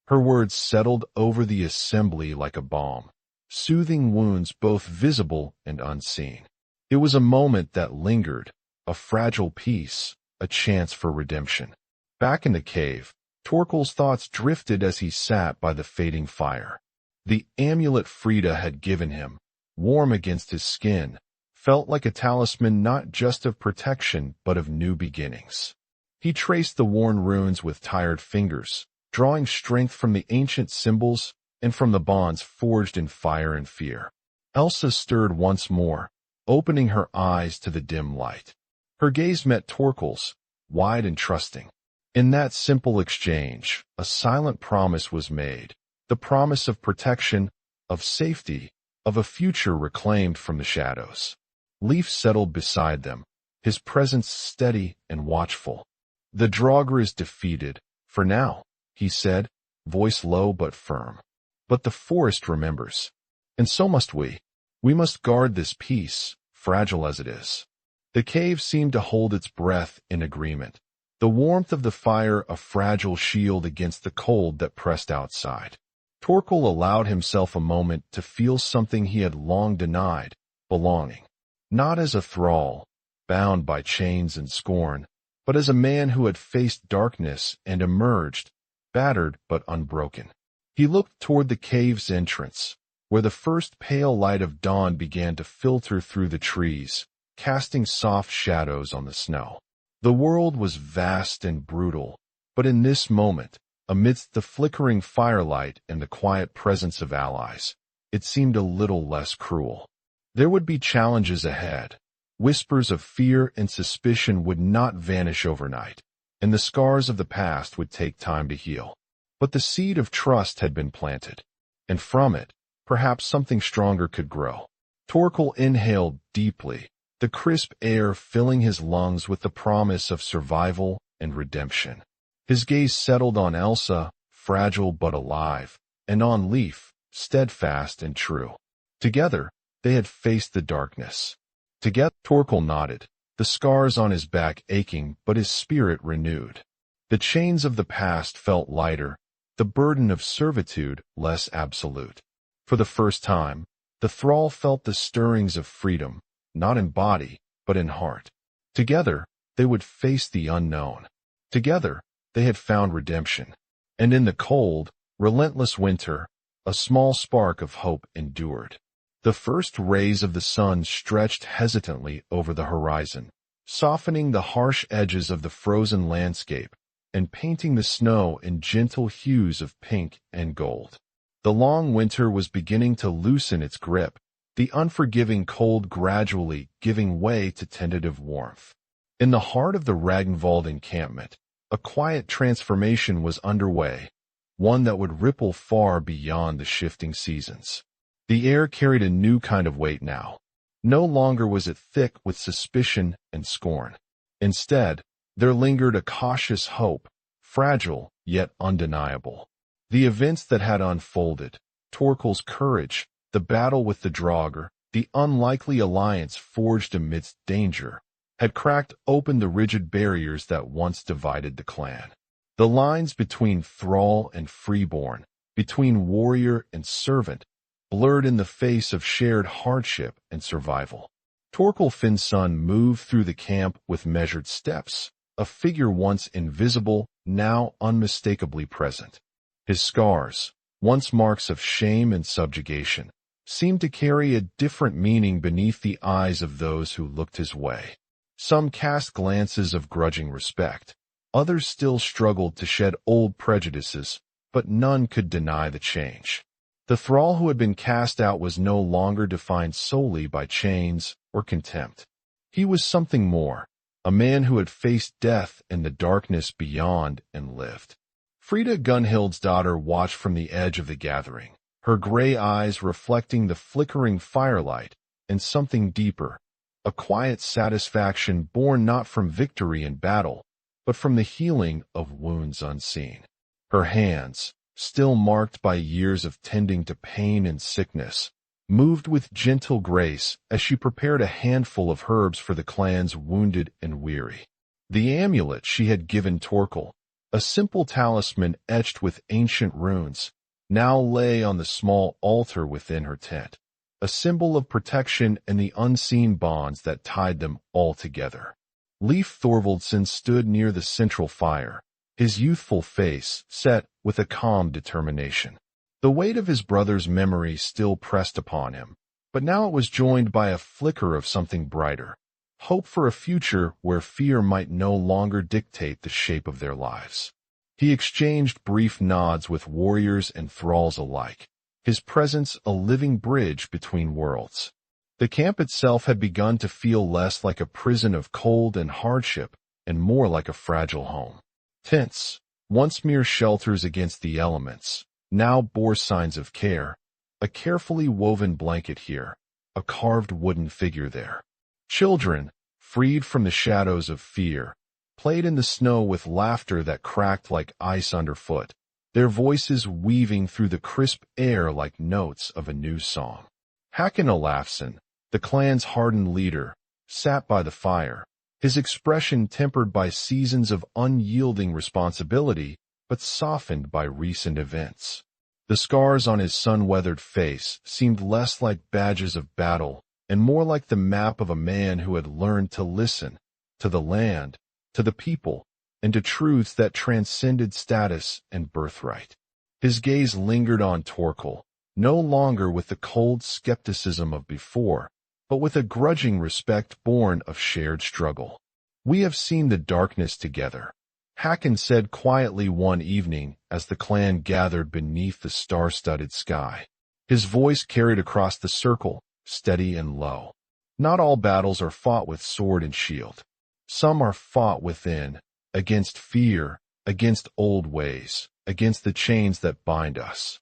Her words settled over the assembly like a balm, soothing wounds both visible and unseen. It was a moment that lingered, a fragile peace, a chance for redemption. Back in the cave, Torkel's thoughts drifted as he sat by the fading fire. The amulet Frida had given him, warm against his skin, felt like a talisman not just of protection but of new beginnings. He traced the worn runes with tired fingers, drawing strength from the ancient symbols and from the bonds forged in fire and fear. Elsa stirred once more, opening her eyes to the dim light. Her gaze met Torkel's, wide and trusting. In that simple exchange, a silent promise was made, the promise of protection, of safety, of a future reclaimed from the shadows. Leif settled beside them, his presence steady and watchful. "The Draugr is defeated, for now," he said, voice low but firm. "But the forest remembers. And so must we. We must guard this peace, fragile as it is." The cave seemed to hold its breath in agreement, the warmth of the fire a fragile shield against the cold that pressed outside. Torkel allowed himself a moment to feel something he had long denied, belonging. Not as a thrall, bound by chains and scorn, but as a man who had faced darkness and emerged, battered but unbroken. He looked toward the cave's entrance, where the first pale light of dawn began to filter through the trees, casting soft shadows on the snow. The world was vast and brutal, but in this moment, amidst the flickering firelight and the quiet presence of allies, it seemed a little less cruel. There would be challenges ahead. Whispers of fear and suspicion would not vanish overnight, and the scars of the past would take time to heal. But the seed of trust had been planted, and from it, perhaps something stronger could grow. Torkel inhaled deeply, the crisp air filling his lungs with the promise of survival and redemption. His gaze settled on Elsa, fragile but alive, and on Leif, steadfast and true. Together, they had faced the darkness. Together, Torkel nodded, the scars on his back aching but his spirit renewed. The chains of the past felt lighter, the burden of servitude less absolute. For the first time, the thrall felt the stirrings of freedom, not in body, but in heart. Together, they would face the unknown. Together, they had found redemption. And in the cold, relentless winter, a small spark of hope endured. The first rays of the sun stretched hesitantly over the horizon, softening the harsh edges of the frozen landscape and painting the snow in gentle hues of pink and gold. The long winter was beginning to loosen its grip, the unforgiving cold gradually giving way to tentative warmth. In the heart of the Ragnvald encampment, a quiet transformation was underway, one that would ripple far beyond the shifting seasons. The air carried a new kind of weight now. No longer was it thick with suspicion and scorn. Instead, there lingered a cautious hope, fragile yet undeniable. The events that had unfolded, Torkel's courage, the battle with the Draugr, the unlikely alliance forged amidst danger, had cracked open the rigid barriers that once divided the clan. The lines between thrall and freeborn, between warrior and servant, blurred in the face of shared hardship and survival. Torkel Finnsson moved through the camp with measured steps, a figure once invisible, now unmistakably present. His scars, once marks of shame and subjugation, seemed to carry a different meaning beneath the eyes of those who looked his way. Some cast glances of grudging respect. Others still struggled to shed old prejudices, but none could deny the change. The thrall who had been cast out was no longer defined solely by chains or contempt. He was something more, a man who had faced death and the darkness beyond and lived. Frida Gunhild's daughter watched from the edge of the gathering, her gray eyes reflecting the flickering firelight and something deeper, a quiet satisfaction born not from victory in battle, but from the healing of wounds unseen. Her hands, still marked by years of tending to pain and sickness, moved with gentle grace as she prepared a handful of herbs for the clan's wounded and weary. The amulet she had given Torkel, a simple talisman etched with ancient runes, now lay on the small altar within her tent, a symbol of protection and the unseen bonds that tied them all together. Leif Thorvaldsson stood near the central fire, his youthful face set with a calm determination. The weight of his brother's memory still pressed upon him, but now it was joined by a flicker of something brighter, hope for a future where fear might no longer dictate the shape of their lives. He exchanged brief nods with warriors and thralls alike, his presence a living bridge between worlds. The camp itself had begun to feel less like a prison of cold and hardship and more like a fragile home. Tents, once mere shelters against the elements, now bore signs of care, a carefully woven blanket here, a carved wooden figure there. Children, freed from the shadows of fear, played in the snow with laughter that cracked like ice underfoot, their voices weaving through the crisp air like notes of a new song. Hakon Olafsson, the clan's hardened leader, sat by the fire, his expression tempered by seasons of unyielding responsibility, but softened by recent events. The scars on his sun-weathered face seemed less like badges of battle and more like the map of a man who had learned to listen, to the land, to the people, and to truths that transcended status and birthright. His gaze lingered on Torkel, no longer with the cold skepticism of before, but with a grudging respect born of shared struggle. "We have seen the darkness together," Hakon said quietly one evening as the clan gathered beneath the star-studded sky. His voice carried across the circle, steady and low. "Not all battles are fought with sword and shield. Some are fought within, against fear, against old ways, against the chains that bind us."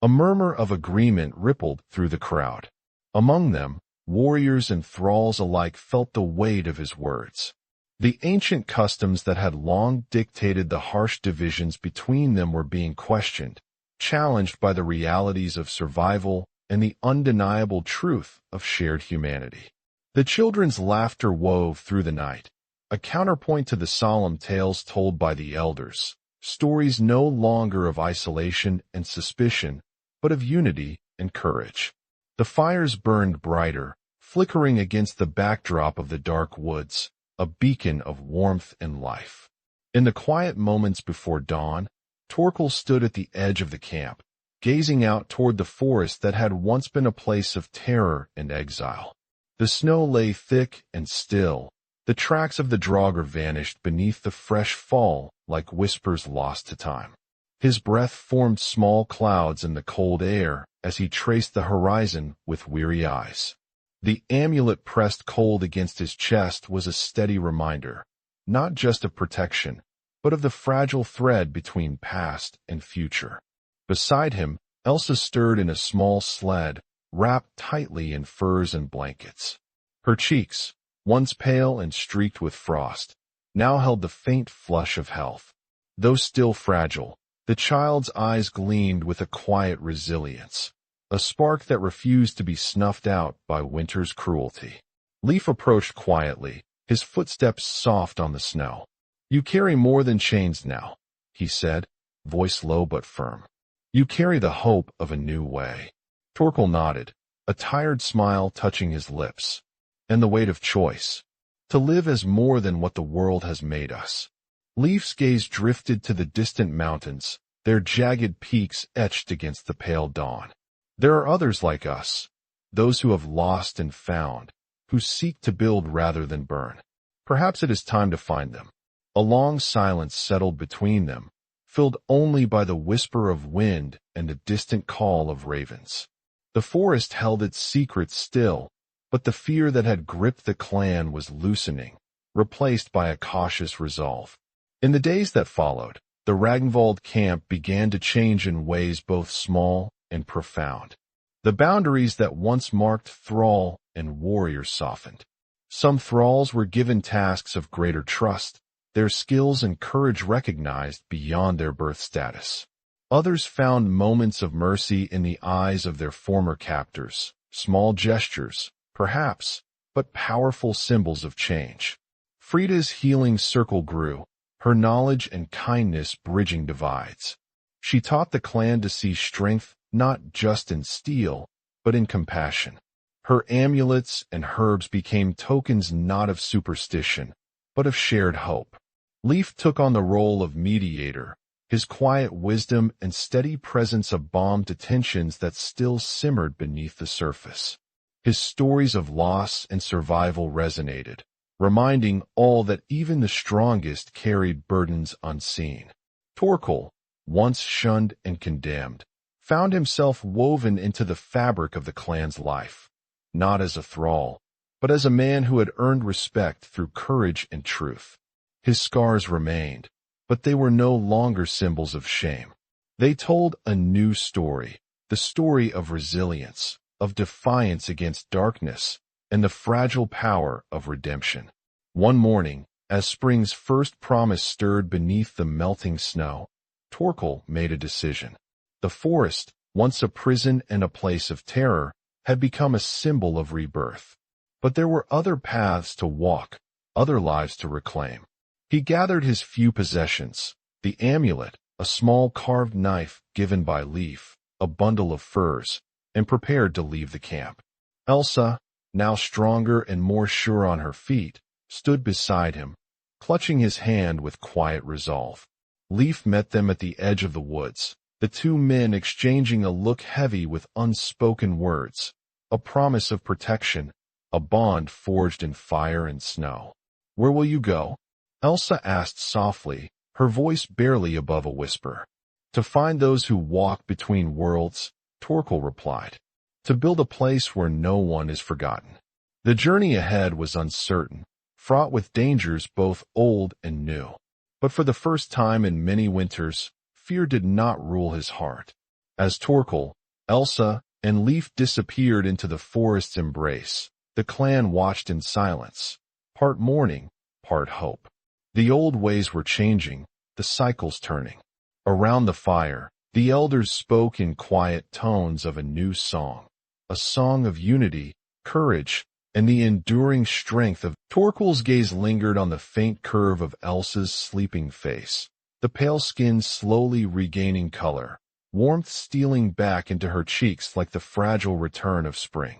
A murmur of agreement rippled through the crowd. Among them, Warriors and thralls alike felt the weight of his words. The ancient customs that had long dictated the harsh divisions between them were being questioned, challenged by the realities of survival and the undeniable truth of shared humanity. The children's laughter wove through the night, a counterpoint to the solemn tales told by the elders, stories no longer of isolation and suspicion, but of unity and courage. The fires burned brighter, flickering against the backdrop of the dark woods, a beacon of warmth and life. In the quiet moments before dawn, Torkel stood at the edge of the camp, gazing out toward the forest that had once been a place of terror and exile. The snow lay thick and still. The tracks of the Draugr vanished beneath the fresh fall like whispers lost to time. His breath formed small clouds in the cold air as he traced the horizon with weary eyes. The amulet pressed cold against his chest was a steady reminder, not just of protection, but of the fragile thread between past and future. Beside him, Elsa stirred in a small sled, wrapped tightly in furs and blankets. Her cheeks, once pale and streaked with frost, now held the faint flush of health. Though still fragile, the child's eyes gleamed with a quiet resilience, a spark that refused to be snuffed out by winter's cruelty. Leif approached quietly, his footsteps soft on the snow. "You carry more than chains now," he said, voice low but firm. "You carry the hope of a new way." Torkel nodded, a tired smile touching his lips. "And the weight of choice. To live as more than what the world has made us." Leif's gaze drifted to the distant mountains, their jagged peaks etched against the pale dawn. "There are others like us, those who have lost and found, who seek to build rather than burn. Perhaps it is time to find them." A long silence settled between them, filled only by the whisper of wind and the distant call of ravens. The forest held its secrets still, but the fear that had gripped the clan was loosening, replaced by a cautious resolve. In the days that followed, the Ragnvald camp began to change in ways both small and profound. The boundaries that once marked thrall and warrior softened. Some thralls were given tasks of greater trust, their skills and courage recognized beyond their birth status. Others found moments of mercy in the eyes of their former captors, small gestures, perhaps, but powerful symbols of change. Frida's healing circle grew, her knowledge and kindness bridging divides. She taught the clan to see strength not just in steel, but in compassion. Her amulets and herbs became tokens not of superstition, but of shared hope. Leif took on the role of mediator, his quiet wisdom and steady presence a balm to tensions that still simmered beneath the surface. His stories of loss and survival resonated, reminding all that even the strongest carried burdens unseen. Torkel, once shunned and condemned, found himself woven into the fabric of the clan's life, not as a thrall, but as a man who had earned respect through courage and truth. His scars remained, but they were no longer symbols of shame. They told a new story, the story of resilience, of defiance against darkness, and the fragile power of redemption. One morning, as spring's first promise stirred beneath the melting snow, Torkel made a decision. The forest, once a prison and a place of terror, had become a symbol of rebirth. But there were other paths to walk, other lives to reclaim. He gathered his few possessions, the amulet, a small carved knife given by Leif, a bundle of furs, and prepared to leave the camp. Elsa, now stronger and more sure on her feet, stood beside him, clutching his hand with quiet resolve. Leif met them at the edge of the woods, the two men exchanging a look heavy with unspoken words, a promise of protection, a bond forged in fire and snow. "Where will you go?" Elsa asked softly, her voice barely above a whisper. "To find those who walk between worlds," Torkel replied. "To build a place where no one is forgotten." The journey ahead was uncertain, fraught with dangers both old and new. But for the first time in many winters, fear did not rule his heart. As Torkel, Elsa, and Leif disappeared into the forest's embrace, The clan watched in silence, part mourning, part hope. The old ways were changing, the cycles turning. Around the fire, the elders spoke in quiet tones of a new song, a song of unity, courage, and the enduring strength of. Torkel's gaze lingered on the faint curve of Elsa's sleeping face, the pale skin slowly regaining color, warmth stealing back into her cheeks like the fragile return of spring.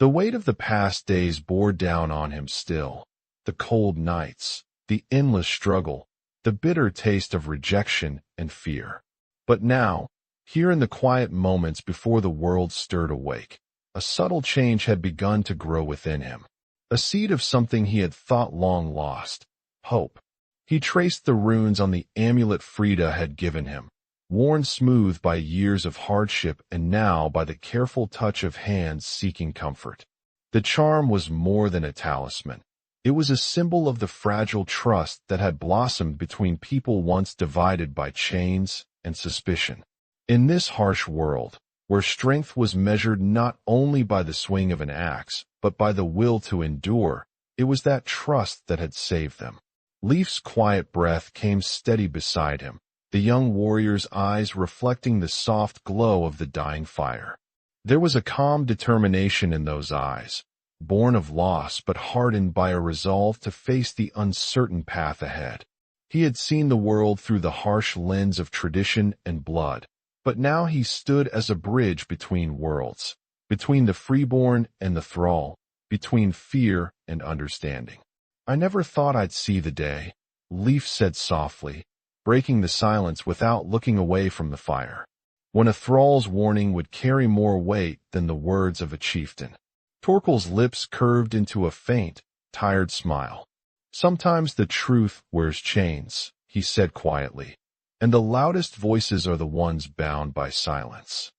The weight of the past days bore down on him still, the cold nights, the endless struggle, the bitter taste of rejection and fear. But now, here in the quiet moments before the world stirred awake, a subtle change had begun to grow within him. A seed of something he had thought long lost, hope. He traced the runes on the amulet Frida had given him, worn smooth by years of hardship and now by the careful touch of hands seeking comfort. The charm was more than a talisman. It was a symbol of the fragile trust that had blossomed between people once divided by chains and suspicion. In this harsh world, where strength was measured not only by the swing of an axe, but by the will to endure, it was that trust that had saved them. Leif's quiet breath came steady beside him, the young warrior's eyes reflecting the soft glow of the dying fire. There was a calm determination in those eyes, born of loss but hardened by a resolve to face the uncertain path ahead. He had seen the world through the harsh lens of tradition and blood, but now he stood as a bridge between worlds, between the freeborn and the thrall, between fear and understanding. "I never thought I'd see the day," Leif said softly, breaking the silence without looking away from the fire. "When a thrall's warning would carry more weight than the words of a chieftain." Torkel's lips curved into a faint, tired smile. "Sometimes the truth wears chains," he said quietly, "and the loudest voices are the ones bound by silence."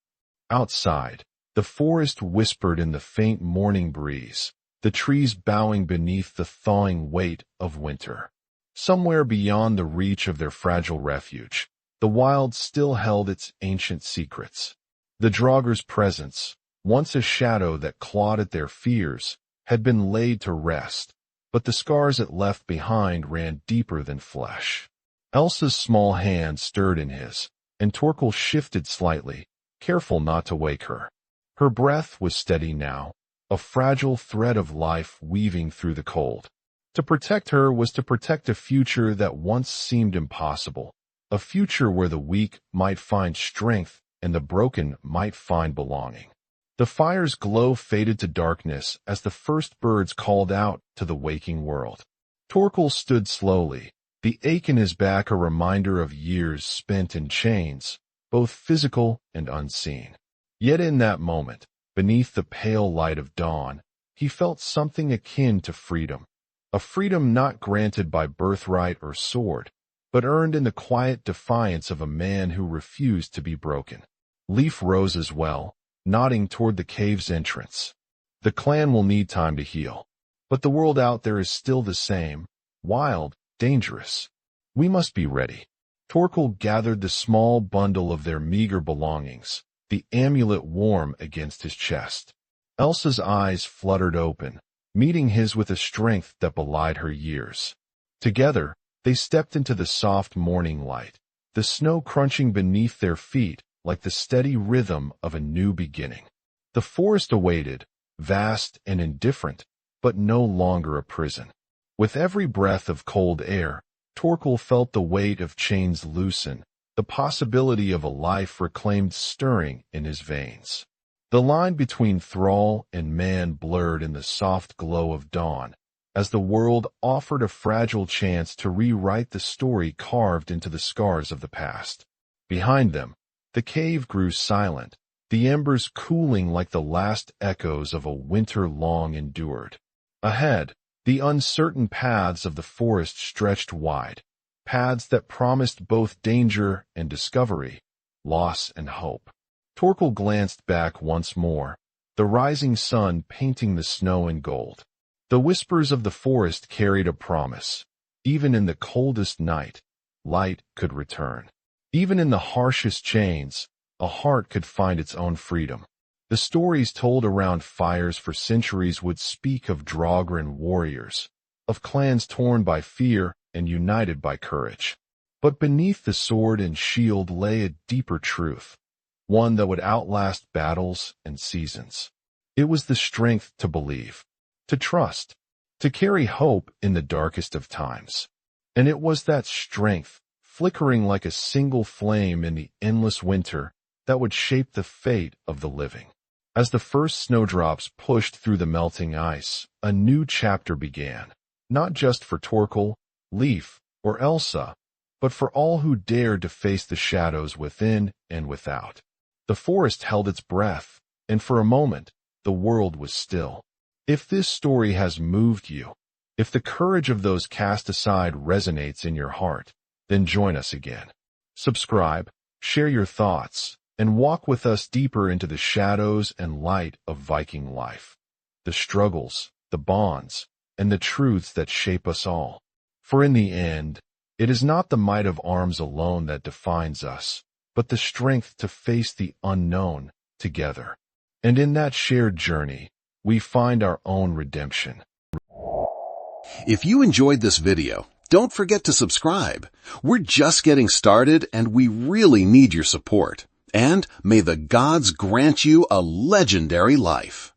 Outside, the forest whispered in the faint morning breeze, the trees bowing beneath the thawing weight of winter. Somewhere beyond the reach of their fragile refuge, the wild still held its ancient secrets. The Draugr's presence, once a shadow that clawed at their fears, had been laid to rest, but the scars it left behind ran deeper than flesh. Elsa's small hand stirred in his, and Torkel shifted slightly, careful not to wake her. Her breath was steady now, a fragile thread of life weaving through the cold. To protect her was to protect a future that once seemed impossible, a future where the weak might find strength and the broken might find belonging. The fire's glow faded to darkness as the first birds called out to the waking world. Torkel stood slowly, the ache in his back a reminder of years spent in chains, both physical and unseen. Yet in that moment, beneath the pale light of dawn, he felt something akin to freedom. A freedom not granted by birthright or sword, but earned in the quiet defiance of a man who refused to be broken. Leif rose as well, nodding toward the cave's entrance. "The clan will need time to heal, but the world out there is still the same, wild, dangerous. We must be ready." Torkel gathered the small bundle of their meager belongings, the amulet warm against his chest. Elsa's eyes fluttered open, meeting his with a strength that belied her years. Together, they stepped into the soft morning light, the snow crunching beneath their feet like the steady rhythm of a new beginning. The forest awaited, vast and indifferent, but no longer a prison. With every breath of cold air, Torkel felt the weight of chains loosen, the possibility of a life reclaimed stirring in his veins. The line between thrall and man blurred in the soft glow of dawn, as the world offered a fragile chance to rewrite the story carved into the scars of the past. Behind them, the cave grew silent, the embers cooling like the last echoes of a winter long endured. Ahead, the uncertain paths of the forest stretched wide, paths that promised both danger and discovery, loss and hope. Torkel glanced back once more, the rising sun painting the snow in gold. The whispers of the forest carried a promise. Even in the coldest night, light could return. Even in the harshest chains, a heart could find its own freedom. The stories told around fires for centuries would speak of Draugr warriors, of clans torn by fear and united by courage. But beneath the sword and shield lay a deeper truth, one that would outlast battles and seasons. It was the strength to believe, to trust, to carry hope in the darkest of times. And it was that strength, flickering like a single flame in the endless winter, that would shape the fate of the living. As the first snowdrops pushed through the melting ice, a new chapter began, not just for Torkel, Leif, or Elsa, but for all who dared to face the shadows within and without. The forest held its breath, and for a moment, the world was still. If this story has moved you, if the courage of those cast aside resonates in your heart, then join us again. Subscribe, share your thoughts, and walk with us deeper into the shadows and light of Viking life. The struggles, the bonds, and the truths that shape us all. For in the end, it is not the might of arms alone that defines us, but the strength to face the unknown together. And in that shared journey, we find our own redemption. If you enjoyed this video, don't forget to subscribe. We're just getting started and we really need your support. And may the gods grant you a legendary life.